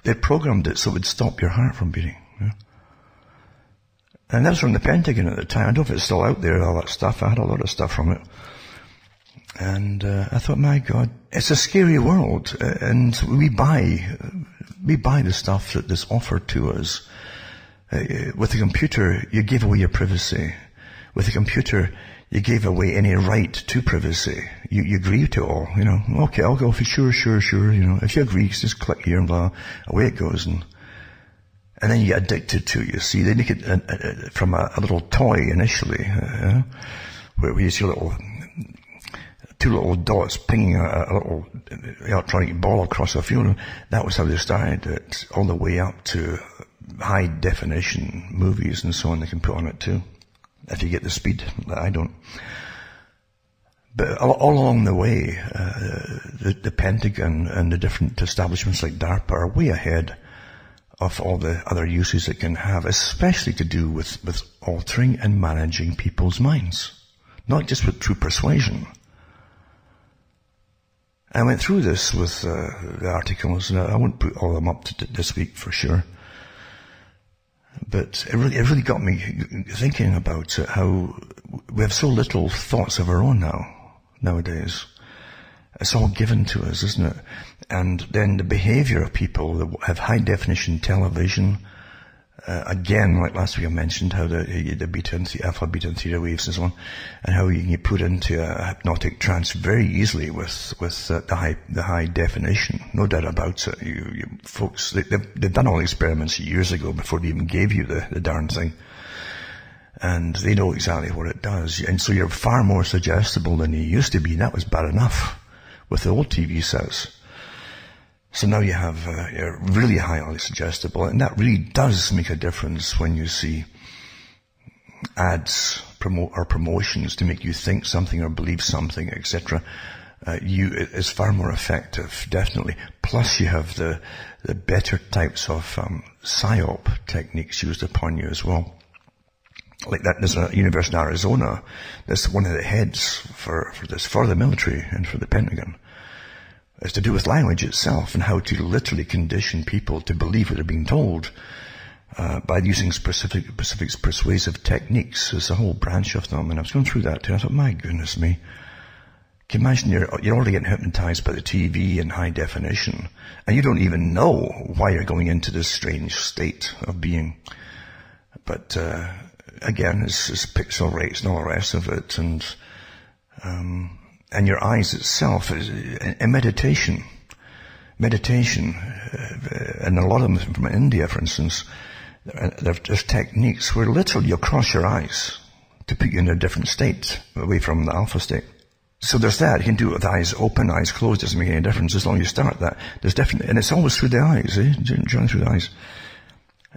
[SPEAKER 2] They programmed it so it would stop your heart from beating. And that was from the Pentagon at the time. I don't know if it's still out there, all that stuff. I had a lot of stuff from it. And I thought, my God, it's a scary world. And we buy the stuff that is offered to us. With the computer, you give away your privacy. With the computer, you gave away any right to privacy. You agree to it all, Okay, I'll go for sure. If you agree, just click here and blah, away it goes. And then you get addicted to it, you see. They make it from a little toy initially, where you see two little dots pinging a little electronic ball across a field. That was how they started it, all the way up to high definition movies and so on they can put on it too. If you get the speed, I don't. But all along the way, the Pentagon and the different establishments like DARPA are way ahead of all the other uses it can have, especially to do with altering and managing people's minds. Not just through persuasion. I went through this with the articles, and I won't put all of them up this week for sure. But it really got me thinking about how we have so little thoughts of our own nowadays. It's all given to us, isn't it? And then the behavior of people that have high definition television, again, like last week I mentioned, how the alpha, beta, and theta waves and so on, and how you can get put into a hypnotic trance very easily with the high definition. No doubt about it. You folks, they've done all the experiments years ago before they even gave you the darn thing. And they know exactly what it does. And so you're far more suggestible than you used to be. That was bad enough with the old TV sets. So now you have, you're really highly suggestible, and that really does make a difference when you see ads or promotions to make you think something or believe something, etc. It's far more effective, definitely. Plus you have the better types of psyop techniques used upon you as well. Like that, there's a university in Arizona that's one of the heads for the military and for the Pentagon. It's to do with language itself and how to literally condition people to believe what they're being told by using specific persuasive techniques. There's a whole branch of them, and I was going through that too. I thought, my goodness me. Can you imagine you're already getting hypnotized by the TV in high definition, and you don't even know why you're going into this strange state of being. But again, it's pixel rates and all the rest of it, and your eyes itself is a meditation, and a lot of them from India, for instance, there's techniques where literally you'll cross your eyes to put you in a different state, away from the alpha state. So there's that. You can do it with eyes open, eyes closed, doesn't make any difference as long as you start that. There's definitely, and it's always through the eyes, journey through the eyes.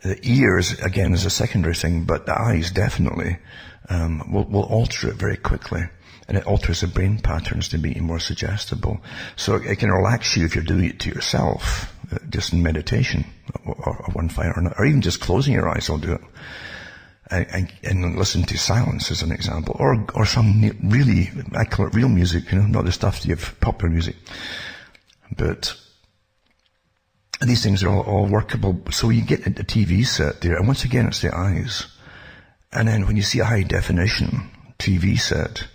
[SPEAKER 2] The ears, again, is a secondary thing, but the eyes definitely will alter it very quickly. And it alters the brain patterns to be more suggestible. So it can relax you if you're doing it to yourself, just in meditation, or one fire or another, or even just closing your eyes will do it. And listen to silence as an example, or some really, I call it real music, not the stuff you have popular music. But these things are all workable. So you get a TV set there, and once again it's the eyes. And then when you see a high definition TV set,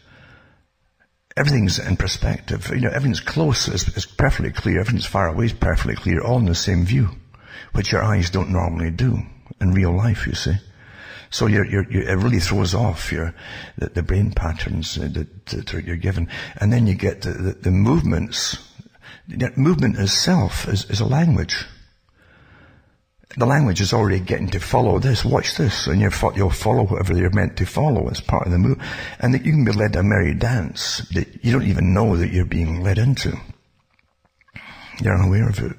[SPEAKER 2] everything's in perspective. Everything's close is perfectly clear. Everything's far away is perfectly clear, all in the same view, which your eyes don't normally do in real life, you see. So it really throws off the brain patterns that you're given. And then you get the movements The movement itself is a language. The language is already getting to follow this, watch this, and you'll follow whatever you're meant to follow as part of the move. And that you can be led a merry dance that you don't even know that you're being led into. You're unaware of it.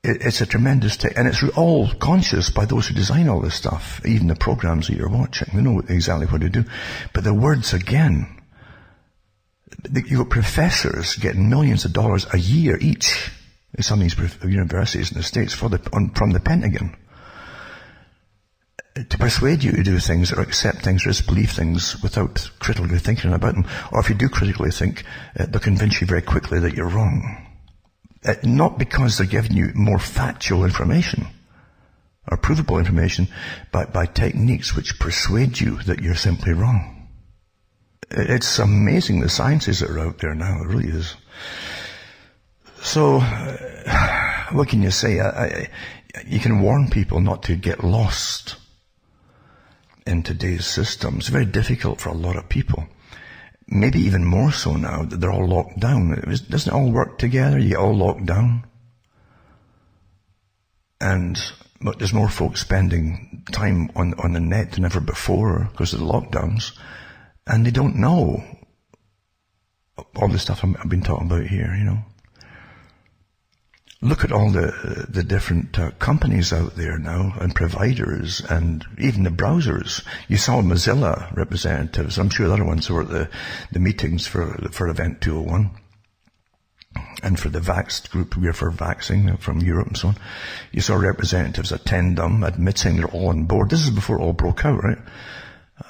[SPEAKER 2] It's a tremendous and it's all conscious by those who design all this stuff, even the programs that you're watching. They know exactly what to do. But the words again, you've got professors getting millions of dollars a year each in some of these universities in the States from the Pentagon to persuade you to do things or accept things or disbelieve things without critically thinking about them. Or if you do critically think, they'll convince you very quickly that you're wrong. Not because they're giving you more factual information or provable information, but by techniques which persuade you that you're simply wrong. It's amazing the sciences that are out there now. It really is. So, what can you say? You can warn people not to get lost in today's system. It's very difficult for a lot of people. Maybe even more so now that they're all locked down. Doesn't it all work together? You get all locked down. And there's more folks spending time on the net than ever before because of the lockdowns. And they don't know all the stuff I've been talking about here, you know. Look at all the different companies out there now and providers and even the browsers. You saw Mozilla representatives. I'm sure the other ones were at the meetings for Event 201 and for the Vaxxed group. We're for vaxing from Europe and so on. You saw representatives attend them, admitting they're all on board. This is before it all broke out, right?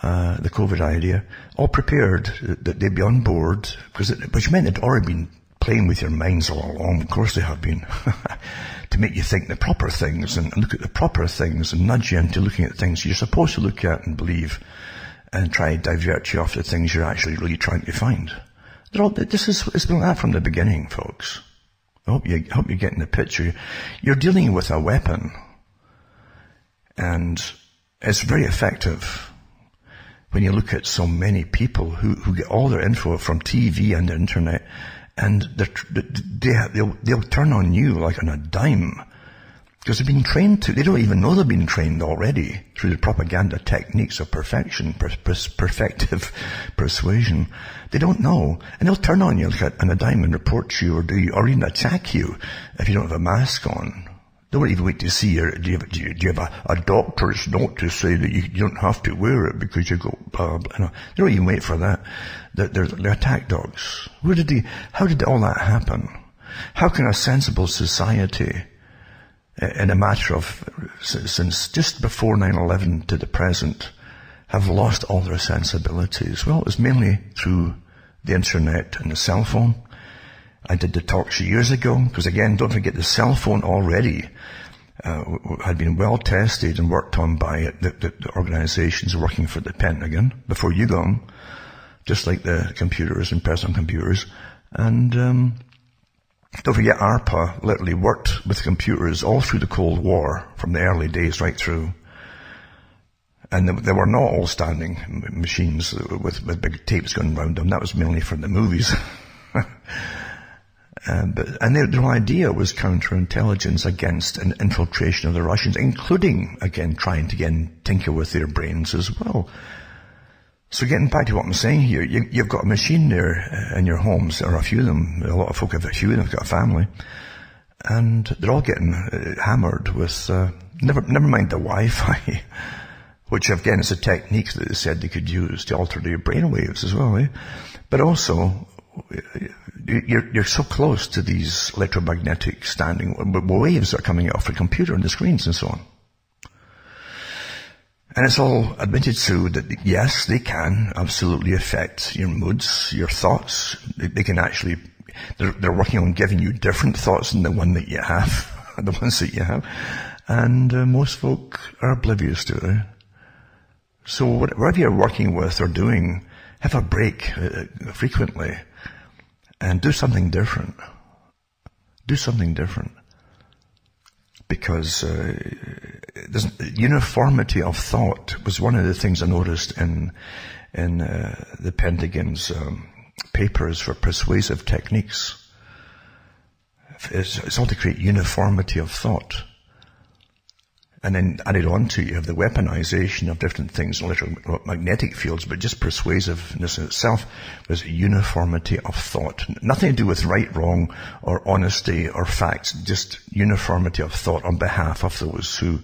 [SPEAKER 2] The COVID idea. All prepared that they'd be on board, which meant they'd already been playing with your minds all along. Of course they have been. To make you think the proper things and look at the proper things and nudge you into looking at things you're supposed to look at and believe and try to divert you off the things you're actually really trying to find. It's been like that from the beginning, folks. I hope you're getting the picture. You're dealing with a weapon and it's very effective when you look at so many people who get all their info from TV and the internet. And they'll turn on you like on a dime because they've been trained to. They don't even know they've been trained already through the propaganda techniques of perfection, perfective persuasion. They don't know, and they'll turn on you like on a dime and report you or even attack you if you don't have a mask on. They won't even wait to see do you have a doctor's note to say that you don't have to wear it because you go blah, blah, blah. They don't even wait for that. They're attack dogs. How did all that happen? How can a sensible society, in a matter of, since just before 9/11 to the present, have lost all their sensibilities? Well, it was mainly through the internet and the cell phone. I did the talks years ago, because again, don't forget the cell phone already had been well tested and worked on by the organizations working for the Pentagon before you got them, just like the computers and personal computers. And don't forget ARPA literally worked with computers all through the Cold War, from the early days right through. And they were not all standing machines with big tapes going around them. That was mainly for the movies. And their idea was counterintelligence against an infiltration of the Russians, including, again, trying to tinker with their brains as well. So getting back to what I'm saying here, you've got a machine there in your homes, or a few of them. A lot of folk have a few of them, have got a family. And they're all getting hammered with, never mind the Wi-Fi, which again is a technique that they said they could use to alter their brainwaves as well, But also, you're so close to these electromagnetic standing waves that are coming off the computer and the screens and so on. And it's all admitted to that, yes, they can absolutely affect your moods, your thoughts. They can actually, they're working on giving you different thoughts than the one that you have, the ones that you have. And most folk are oblivious to it. So whatever you're working with or doing, have a break frequently and do something different. Do something different. Because uniformity of thought was one of the things I noticed in the Pentagon's papers for persuasive techniques. It's all to create uniformity of thought. And then added on to you have the weaponization of different things, electromagnetic fields, but just persuasiveness in itself was uniformity of thought. Nothing to do with right, wrong, or honesty, or facts, just uniformity of thought on behalf of those who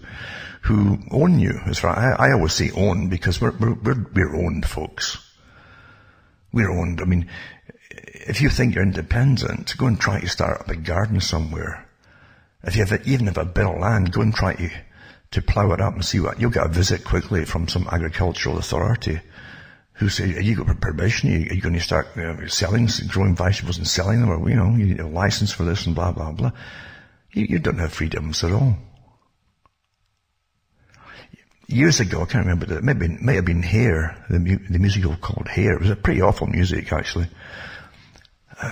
[SPEAKER 2] own you. I always say own, because we're owned, folks. We're owned. I mean, if you think you're independent, go and try to start up a garden somewhere. If you even have a bit of land, go and try to plough it up and see what, you'll get a visit quickly from some agricultural authority who say, "Are you got permission? Are you going to start growing vegetables and selling them? Or, you need a license for this and blah, blah, blah." You don't have freedoms at all. Years ago, I can't remember, it may have been Hair, the musical called Hair. It was a pretty awful music, actually,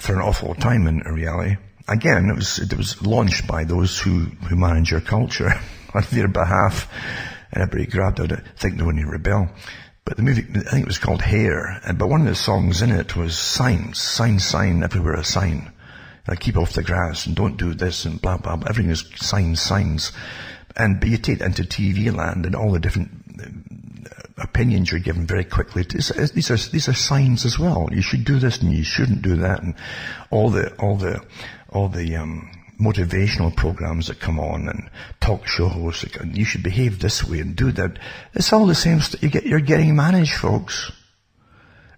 [SPEAKER 2] for an awful time in reality. Again, it was launched by those who manage your culture on their behalf, and everybody grabbed at it, thinking they were going to rebel. But the movie, I think it was called Hair, but one of the songs in it was signs, sign, everywhere a sign. Like, keep off the grass and don't do this and blah, blah, blah. Everything is signs. But you take it into TV land and all the different opinions you're given very quickly. These are signs as well. You should do this and you shouldn't do that, and all the motivational programs that come on and talk show hosts. You should behave this way and do that. It's all the same stuff. You're getting managed, folks.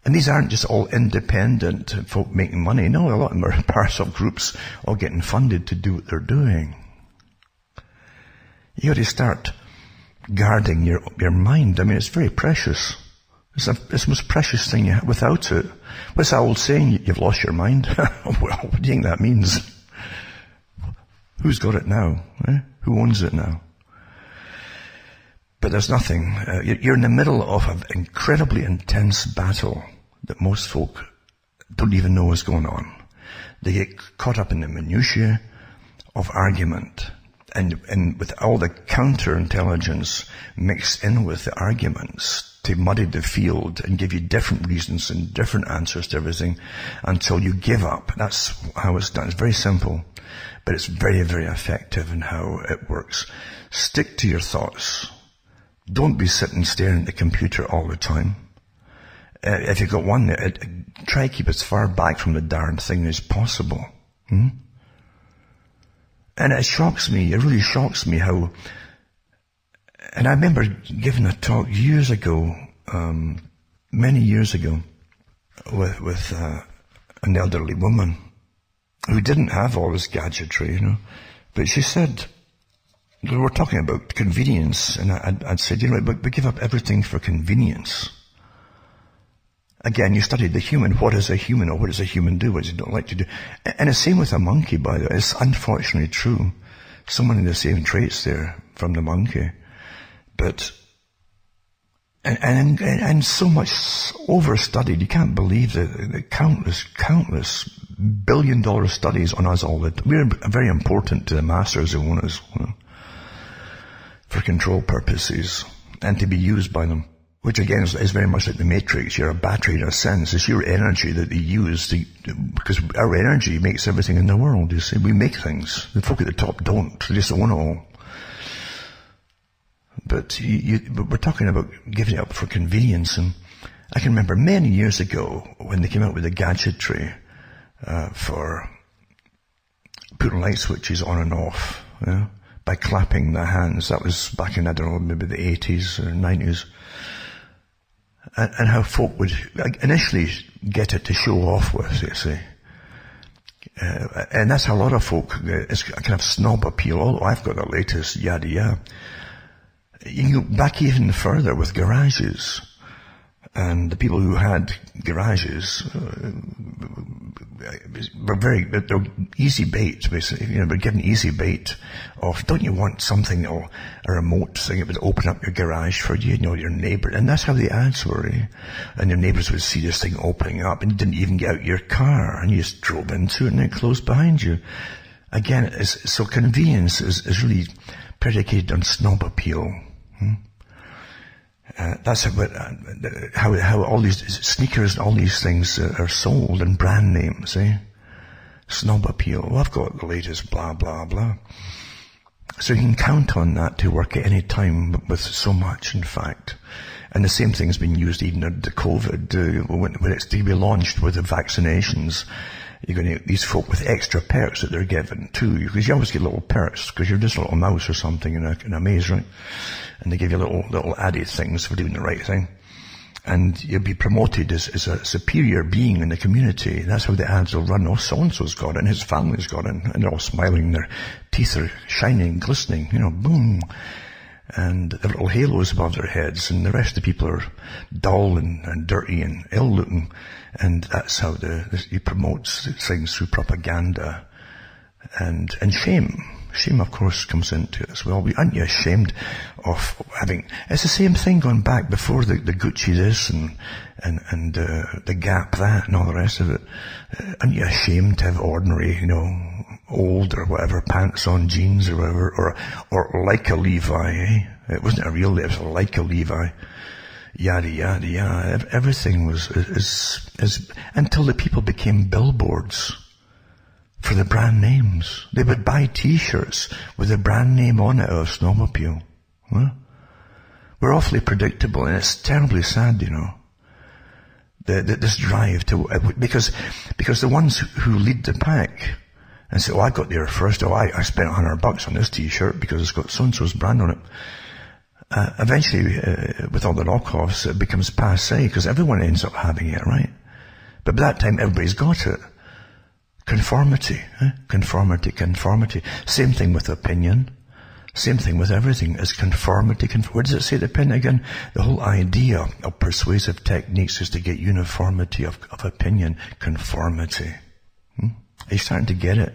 [SPEAKER 2] And these aren't just all independent folk making money. No, a lot of them are parts of groups all getting funded to do what they're doing. You got to start guarding your mind. I mean, it's very precious. It's the most precious thing you have. Without it, what's that old saying? You've lost your mind? Well, what do you think that means? Who's got it now? Who owns it now? But there's nothing. You're in the middle of an incredibly intense battle that most folk don't even know is going on. They get caught up in the minutiae of argument. And with all the counterintelligence mixed in with the arguments to muddy the field and give you different reasons and different answers to everything until you give up. That's how it's done. It's very simple, but it's very, very effective in how it works. Stick to your thoughts. Don't be sitting staring at the computer all the time. If you've got one, try to keep as far back from the darn thing as possible. And it really shocks me how, and I remember giving a talk years ago, many years ago, with an elderly woman who didn't have all this gadgetry, but she said, we were talking about convenience, and I'd said, but we give up everything for convenience. Again, you studied the human. What is a human, or what does a human do? What does it not like to do? And the same with a monkey, by the way. It's unfortunately true. So many of the same traits there from the monkey. But, and so much overstudied. You can't believe the countless billion-dollar studies on us all. We're very important to the masters who own us, for control purposes and to be used by them. Which again is very much like the Matrix. You're a battery in a sense. It's your energy that they use because our energy makes everything in the world, you see. We make things. The folk at the top don't. They just own it all. But we're talking about giving it up for convenience. And I can remember many years ago when they came out with the gadgetry, for putting light switches on and off, by clapping the hands. That was back in, I don't know, maybe the 80s or 90s. And how folk would initially get it to show off with, you see. And that's how a lot of folk, it's a kind of snob appeal. Oh, I've got the latest, yada yada. You can go back even further with garages. And the people who had garages they're easy bait, basically. They're given easy bait of, don't you want something, or a remote thing that would open up your garage for you, your neighbour. And that's how the ads were. And your neighbours would see this thing opening up, and you didn't even get out your car, and you just drove into it, and it closed behind you. Again, so convenience is really predicated on snob appeal. That's how all these sneakers and all these things are sold, and brand names, eh? Snob appeal. Well, I've got the latest blah, blah, blah. So you can count on that to work at any time with so much, in fact. And the same thing's been used even at the COVID, when it's to be launched with the vaccinations. You're going to get these folk with extra perks that they're given too, because you always get little perks, because you're just a little mouse or something in a maze, right? And they give you little added things for doing the right thing. And you'll be promoted as a superior being in the community. That's how the ads will run. Oh, so-and-so's got it, and his family's got it, and they're all smiling, their teeth are shining, glistening, boom. And they have little halos above their heads, and the rest of the people are dull and dirty and ill-looking. And that's how he promotes things through propaganda and shame. Shame, of course, comes into it as well. Aren't you ashamed of having... It's the same thing going back before the Gucci this and the Gap that and all the rest of it. Aren't you ashamed to have ordinary, old or whatever pants on, jeans or whatever, or like a Levi, eh? It wasn't a real, it was like a Levi. Yada, yada, yada. Everything was until the people became billboards for the brand names. They would buy t-shirts with the brand name on it of Snob Appeal. Huh? We're awfully predictable, and it's terribly sad, this drive to, because the ones who lead the pack and say, oh, I got there first, oh, I spent $100 on this t-shirt because it's got so-and-so's brand on it. Eventually, with all the knockoffs, it becomes passé, because everyone ends up having it, right? But by that time, everybody's got it. Conformity, conformity. Same thing with opinion. Same thing with everything. Is conformity. Where does it say the pen again? The whole idea of persuasive techniques is to get uniformity of opinion. Conformity. Are you starting to get it?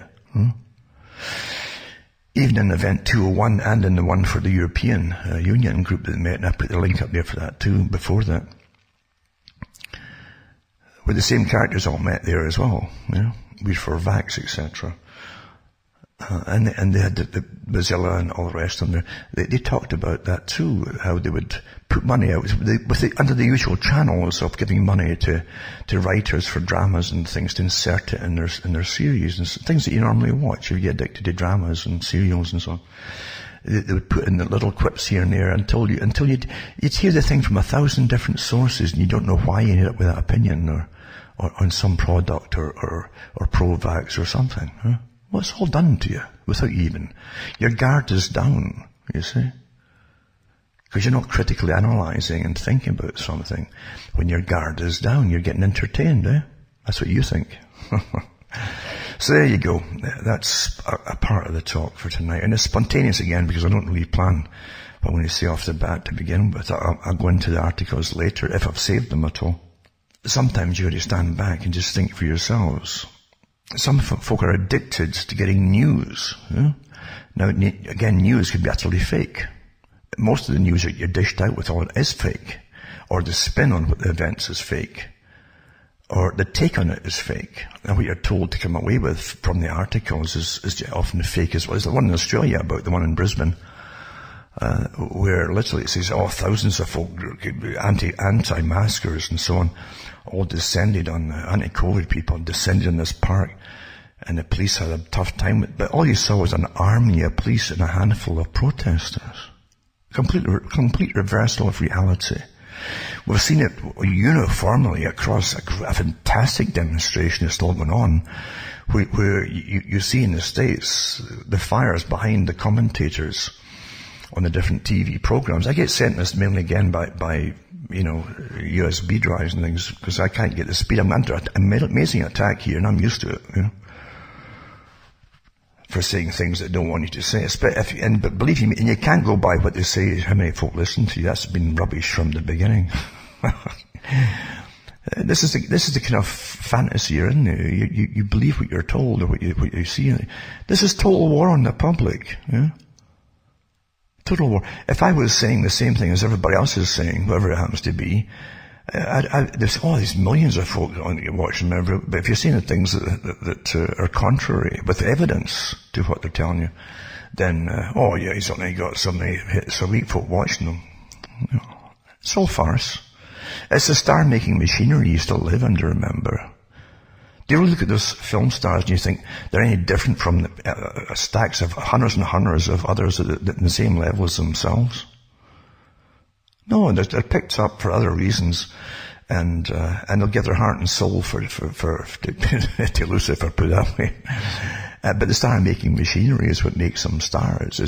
[SPEAKER 2] Even in Event 201 and in the one for the European Union group that met, and I put the link up there for that too, before that, where the same characters all met there as well, We're for Vax, etc. And they had the Mozilla and all the rest of them there. They talked about that too, how they would put money out under the usual channels of giving money to writers for dramas and things to insert it in their series and things that you normally watch if you get addicted to dramas and serials and so on. They would put in the little quips here and there until you'd hear the thing from 1,000 different sources, and you don't know why you ended up with that opinion or on some product or pro-vax or something. Huh? Well, it's all done to you without you even... Your guard is down, you see. Because you're not critically analysing and thinking about something. When your guard is down, you're getting entertained, eh? That's what you think. So there you go. That's a part of the talk for tonight. And it's spontaneous again, because I don't really plan what I'm going to say off the bat to begin with. I'll go into the articles later, if I've saved them at all. Sometimes you got to stand back and just think for yourselves. Some folk are addicted to getting news. Yeah? Now, again, news could be utterly fake. Most of the news that you're dished out with all it is fake. Or the spin on what the events is fake. Or the take on it is fake. And what you're told to come away with from the articles is often fake as well. There's the one in Australia about the one in Brisbane, where literally it says, thousands of folk, anti-maskers and so on, all descended on anti-COVID people, descended on this park, and the police had a tough time. But all you saw was an army of police and a handful of protesters. Complete reversal of reality. We've seen it uniformly across a fantastic demonstration that's still going on, where you see in the States the fires behind the commentators on the different TV programs. I get sent this mainly again by USB drives and things, because I can't get the speed. I'm under amazing attack here, and I'm used to it, for saying things that don't want you to say. But believe me, and you can't go by what they say, how many folk listen to you. That's been rubbish from the beginning. This is the kind of fantasy you're in. You believe what you're told or what you see. This is total war on the public. Yeah? Total war. If I was saying the same thing as everybody else is saying, whoever it happens to be, there's all these millions of folk watching them, but if you're seeing the things that are contrary, with evidence to what they're telling you, then, he's only got so many hits a week, folk watching them. It's all farce. It's the star-making machinery you still live under, remember. Do you look at those film stars and you think they're any different from stacks of hundreds and hundreds of others at the same level as themselves? No, they're picked up for other reasons, and they'll give their heart and soul to Lucifer, put it that way. But the star-making machinery is what makes them stars.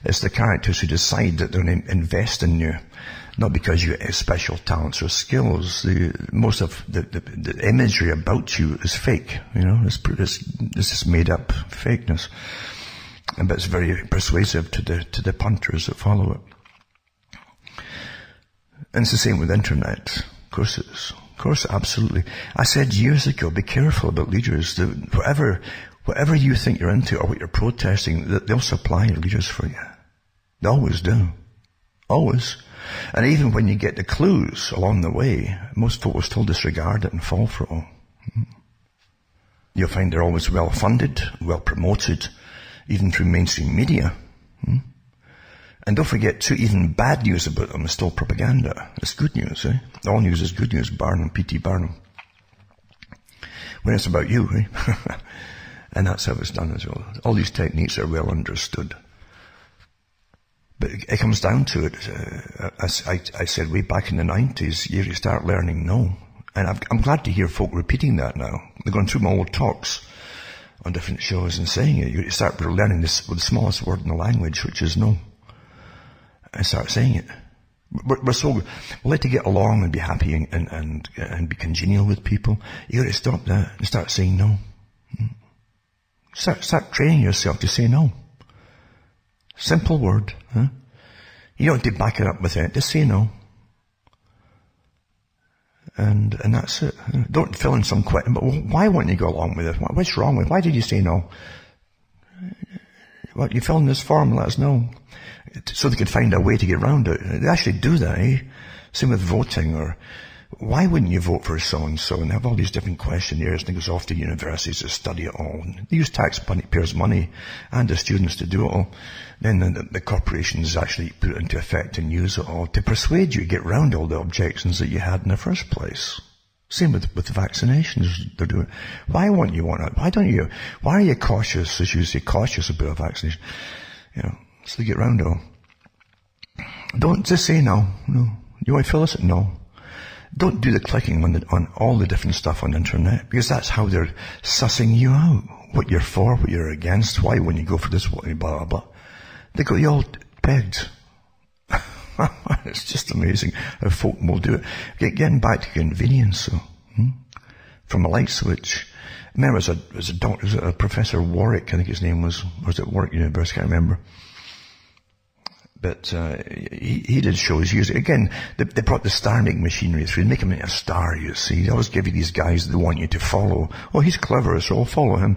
[SPEAKER 2] It's the characters who decide that they're going to invest in you, not because you have special talents or skills. Most of the imagery about you is fake. It's just made up fakeness, but it's very persuasive to the punters that follow it. And it's the same with internet. Of course it is. Of course, absolutely. I said years ago, be careful about leaders. Whatever you think you're into or what you're protesting, they'll supply leaders for you. They always do. Always. And even when you get the clues along the way, most folk will still disregard it and fall for it all. You'll find they're always well funded, well promoted, even through mainstream media. And don't forget too, even bad news about them is still propaganda. It's good news, eh? All news is good news, Barnum, P.T. Barnum. When it's about you, eh? And that's how it's done as well. All these techniques are well understood. But it comes down to it, as I said way back in the 90s, you start learning no. And I'm glad to hear folk repeating that now. They're going through my old talks on different shows and saying it. You start learning this with the smallest word in the language, which is no. And start saying it. We like to get along and be happy and be congenial with people. You got to stop that and start saying no. Start training yourself to say no. Simple word, huh? You don't have to back it up with it. Just say no. And that's it. Don't fill in some question, but why won't you go along with it? What's wrong with it? Why did you say no? Well, you fill in this form and let us know. So they could find a way to get around it. They actually do that, eh? Same with voting, or why wouldn't you vote for so-and-so? And they have all these different questionnaires, and it goes off to universities to study it all. And they use taxpayers' money and the students to do it all. Then the corporations actually put it into effect and use it all to persuade you to get around all the objections that you had in the first place. Same with the vaccinations they're doing. Why won't you want it? Why are you cautious, as you say, cautious about a vaccination? So they get around it all. Don't just say no. No. You want to fill us? No. Don't do the clicking on all the different stuff on the internet, because that's how they're sussing you out. What you're for, what you're against, why when you go for this, blah, blah, blah. They got you all pegged. It's just amazing how folk will do it. Getting back to convenience, so, from a light switch. I remember as a doctor, was it a Professor Warwick, I think his name was it Warwick University, I can't remember. But he did shows years again. They brought the star-making machinery through, make him into a star. You see, they always give you these guys they want you to follow. Oh, he's clever, so I'll follow him.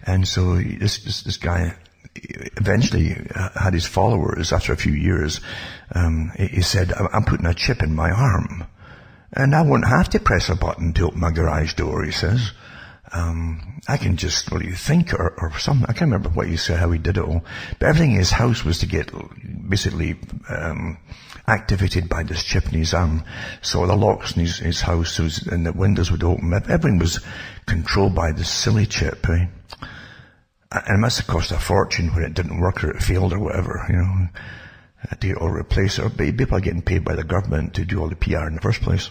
[SPEAKER 2] And so this guy eventually had his followers after a few years. He said, "I'm putting a chip in my arm, and I won't have to press a button to open my garage door." He says. I can just really think or something. I can't remember what he said, how he did it all. But everything in his house was to get basically activated by this chip in his arm. So the locks in his house and the windows would open. Everything was controlled by this silly chip, eh? And it must have cost a fortune when it didn't work or it failed or whatever, to get all replaced. Or people are getting paid by the government to do all the PR in the first place.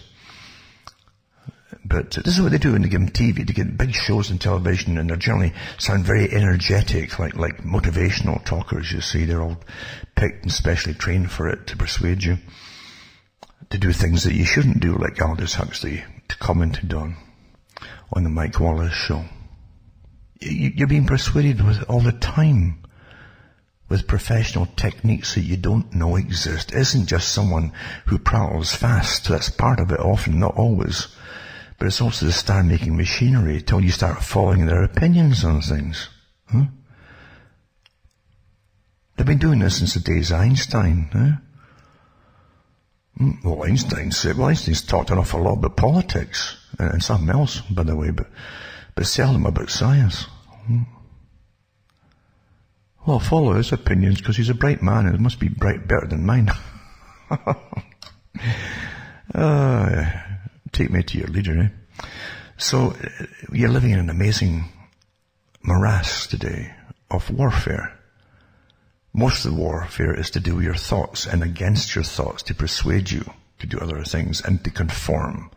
[SPEAKER 2] But this is what they do when they give them TV. They get big shows on television, and they generally sound very energetic, like motivational talkers, you see. They're all picked and specially trained for it to persuade you to do things that you shouldn't do, like Aldous Huxley commented on the Mike Wallace show. You're being persuaded with all the time with professional techniques that you don't know exist. It isn't just someone who prattles fast. That's part of it often, not always. But it's also the star-making machinery until you start following their opinions on things. They've been doing this since the days of Einstein. Well, Einstein's talked an awful lot about politics and something else, by the way, but seldom about science. Well, I'll follow his opinions because he's a bright man and it must be better than mine. Take me to your leader, eh? So you're living in an amazing morass today of warfare. Most of the warfare is to do with your thoughts and against your thoughts, to persuade you to do other things and to conform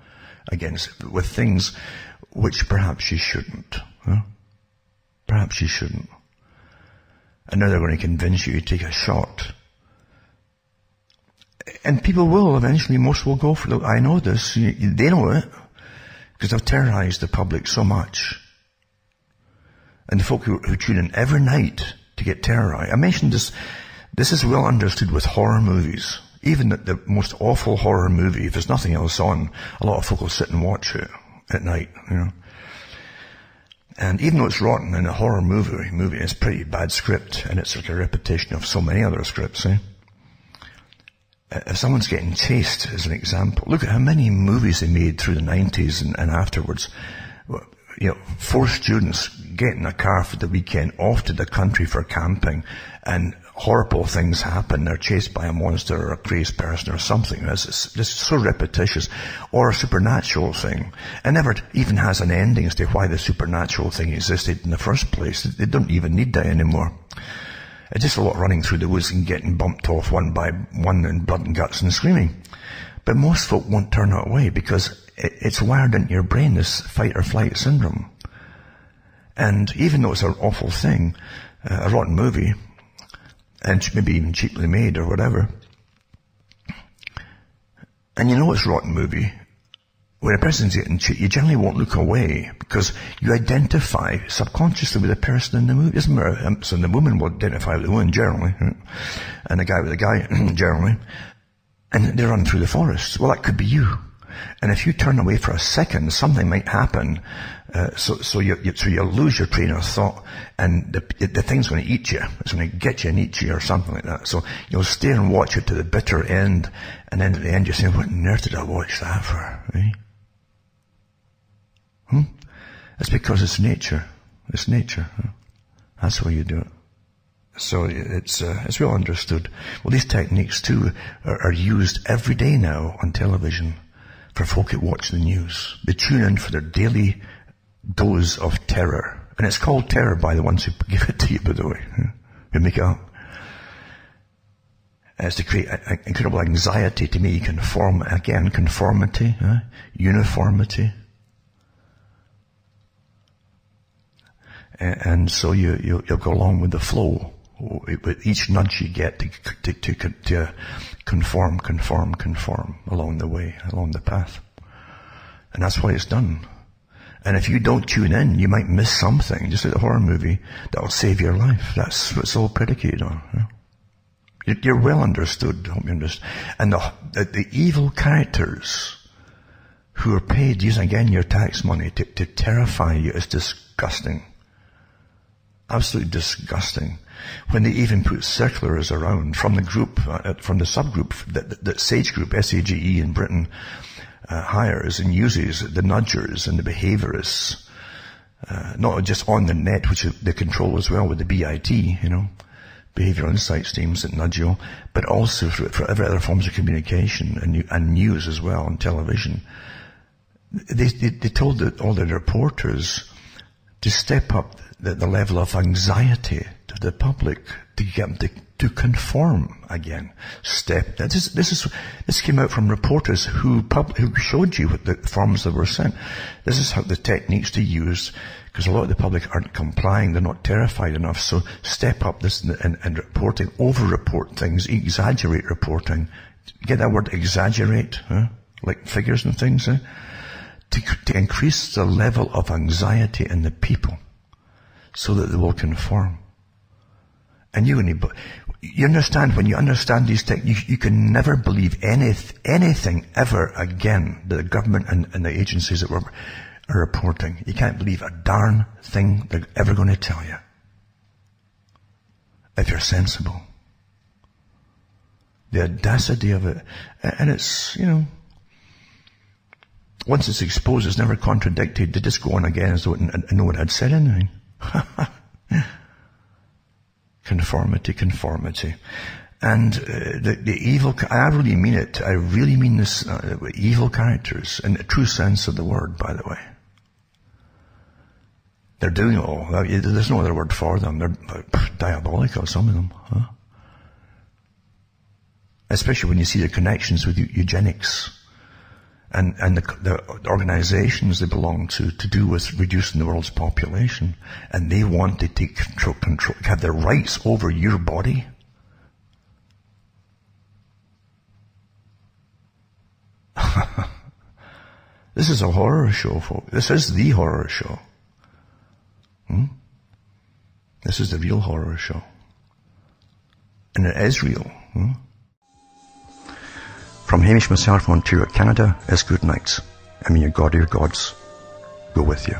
[SPEAKER 2] with things which perhaps you shouldn't. Huh? Perhaps you shouldn't. And now they're going to convince you to take a shot. And people will eventually, most will go for it. I know this. They know it. Because I've terrorized the public so much. And the folk who tune in every night to get terrorized. I mentioned this. This is well understood with horror movies. Even the most awful horror movie, if there's nothing else on, a lot of folk will sit and watch it at night, you know. And even though it's rotten in a horror movie, it's a pretty bad script, and it's like a repetition of so many other scripts, eh? If someone's getting chased, as an example, look at how many movies they made through the 90s and afterwards. You know, 4 students get in a car for the weekend off to the country for camping, and horrible things happen. They're chased by a monster or a crazed person or something. It's just so repetitious. Or a supernatural thing. It never even has an ending as to why the supernatural thing existed in the first place. They don't even need that anymore. It's just a lot running through the woods and getting bumped off one by one and blood and guts and screaming. But most folk won't turn it away because it's wired into your brain, this fight or flight syndrome. And even though it's an awful thing, a rotten movie, and maybe even cheaply made or whatever, and you know it's a rotten movie, when a person's getting cheated, you generally won't look away because you identify subconsciously with the person in the movie. Isn't there? So the woman will identify with the woman generally, and the guy with the guy generally, and they run through the forest. Well, that could be you. And if you turn away for a second, something might happen. So you'll lose your train of thought, and the thing's going to eat you. It's going to get you and eat you or something like that. So you'll stay and watch it to the bitter end, and then at the end you say, what on earth did I watch that for? Eh? It's because it's nature. It's nature. Huh? That's why you do it. So it's well understood. Well, these techniques too are used every day now on television for folk who watch the news. They tune in for their daily dose of terror. And it's called terror by the ones who give it to you, by the way, who make it up. It's to create incredible anxiety to me, conformity, uniformity. And so you'll go along with the flow. With each nudge you get to conform along the way, along the path. And that's why it's done. And if you don't tune in, you might miss something, just like the horror movie, that'll save your life. That's what it's all predicated on. Yeah? You're well understood, hope you understand. And the evil characters who are paid using, again, your tax money to terrify you is disgusting. Absolutely disgusting. When they even put circulars around from the group, from the subgroup that SAGE group, SAGE in Britain, hires and uses, the nudgers and the behaviorists, not just on the net, which they control as well with the BIT, behavioral insights teams that nudge you, but also for every other forms of communication and news as well, on television. They told all the reporters to step up the level of anxiety to the public to get them to conform again. This came out from reporters who showed you what the forms that were sent. This is how the techniques to use, because a lot of the public aren't complying, they're not terrified enough. So step up this and reporting, over-report things, exaggerate reporting. Get that word, exaggerate, like figures and things, to increase the level of anxiety in the people, so that they will conform. And you understand, when you understand these techniques, you can never believe anything ever again that the government and the agencies that are reporting. You can't believe a darn thing they're ever going to tell you, if you're sensible. The audacity of it. And it's, once it's exposed, it's never contradicted. They just go on again as though no one had said anything. Conformity. And the evil, I really mean it. I really mean this, evil characters in the true sense of the word, by the way. They're doing it all. There's no other word for them. They're diabolical, some of them. Huh? Especially when you see the connections with eugenics and the organizations they belong to do with reducing the world's population. And they want to take control, have their rights over your body. This is a horror show, folks. This is the horror show. This is the real horror show. And it is real. From Hamish myself from Ontario, Canada, is good night. I mean, your God or your gods go with you.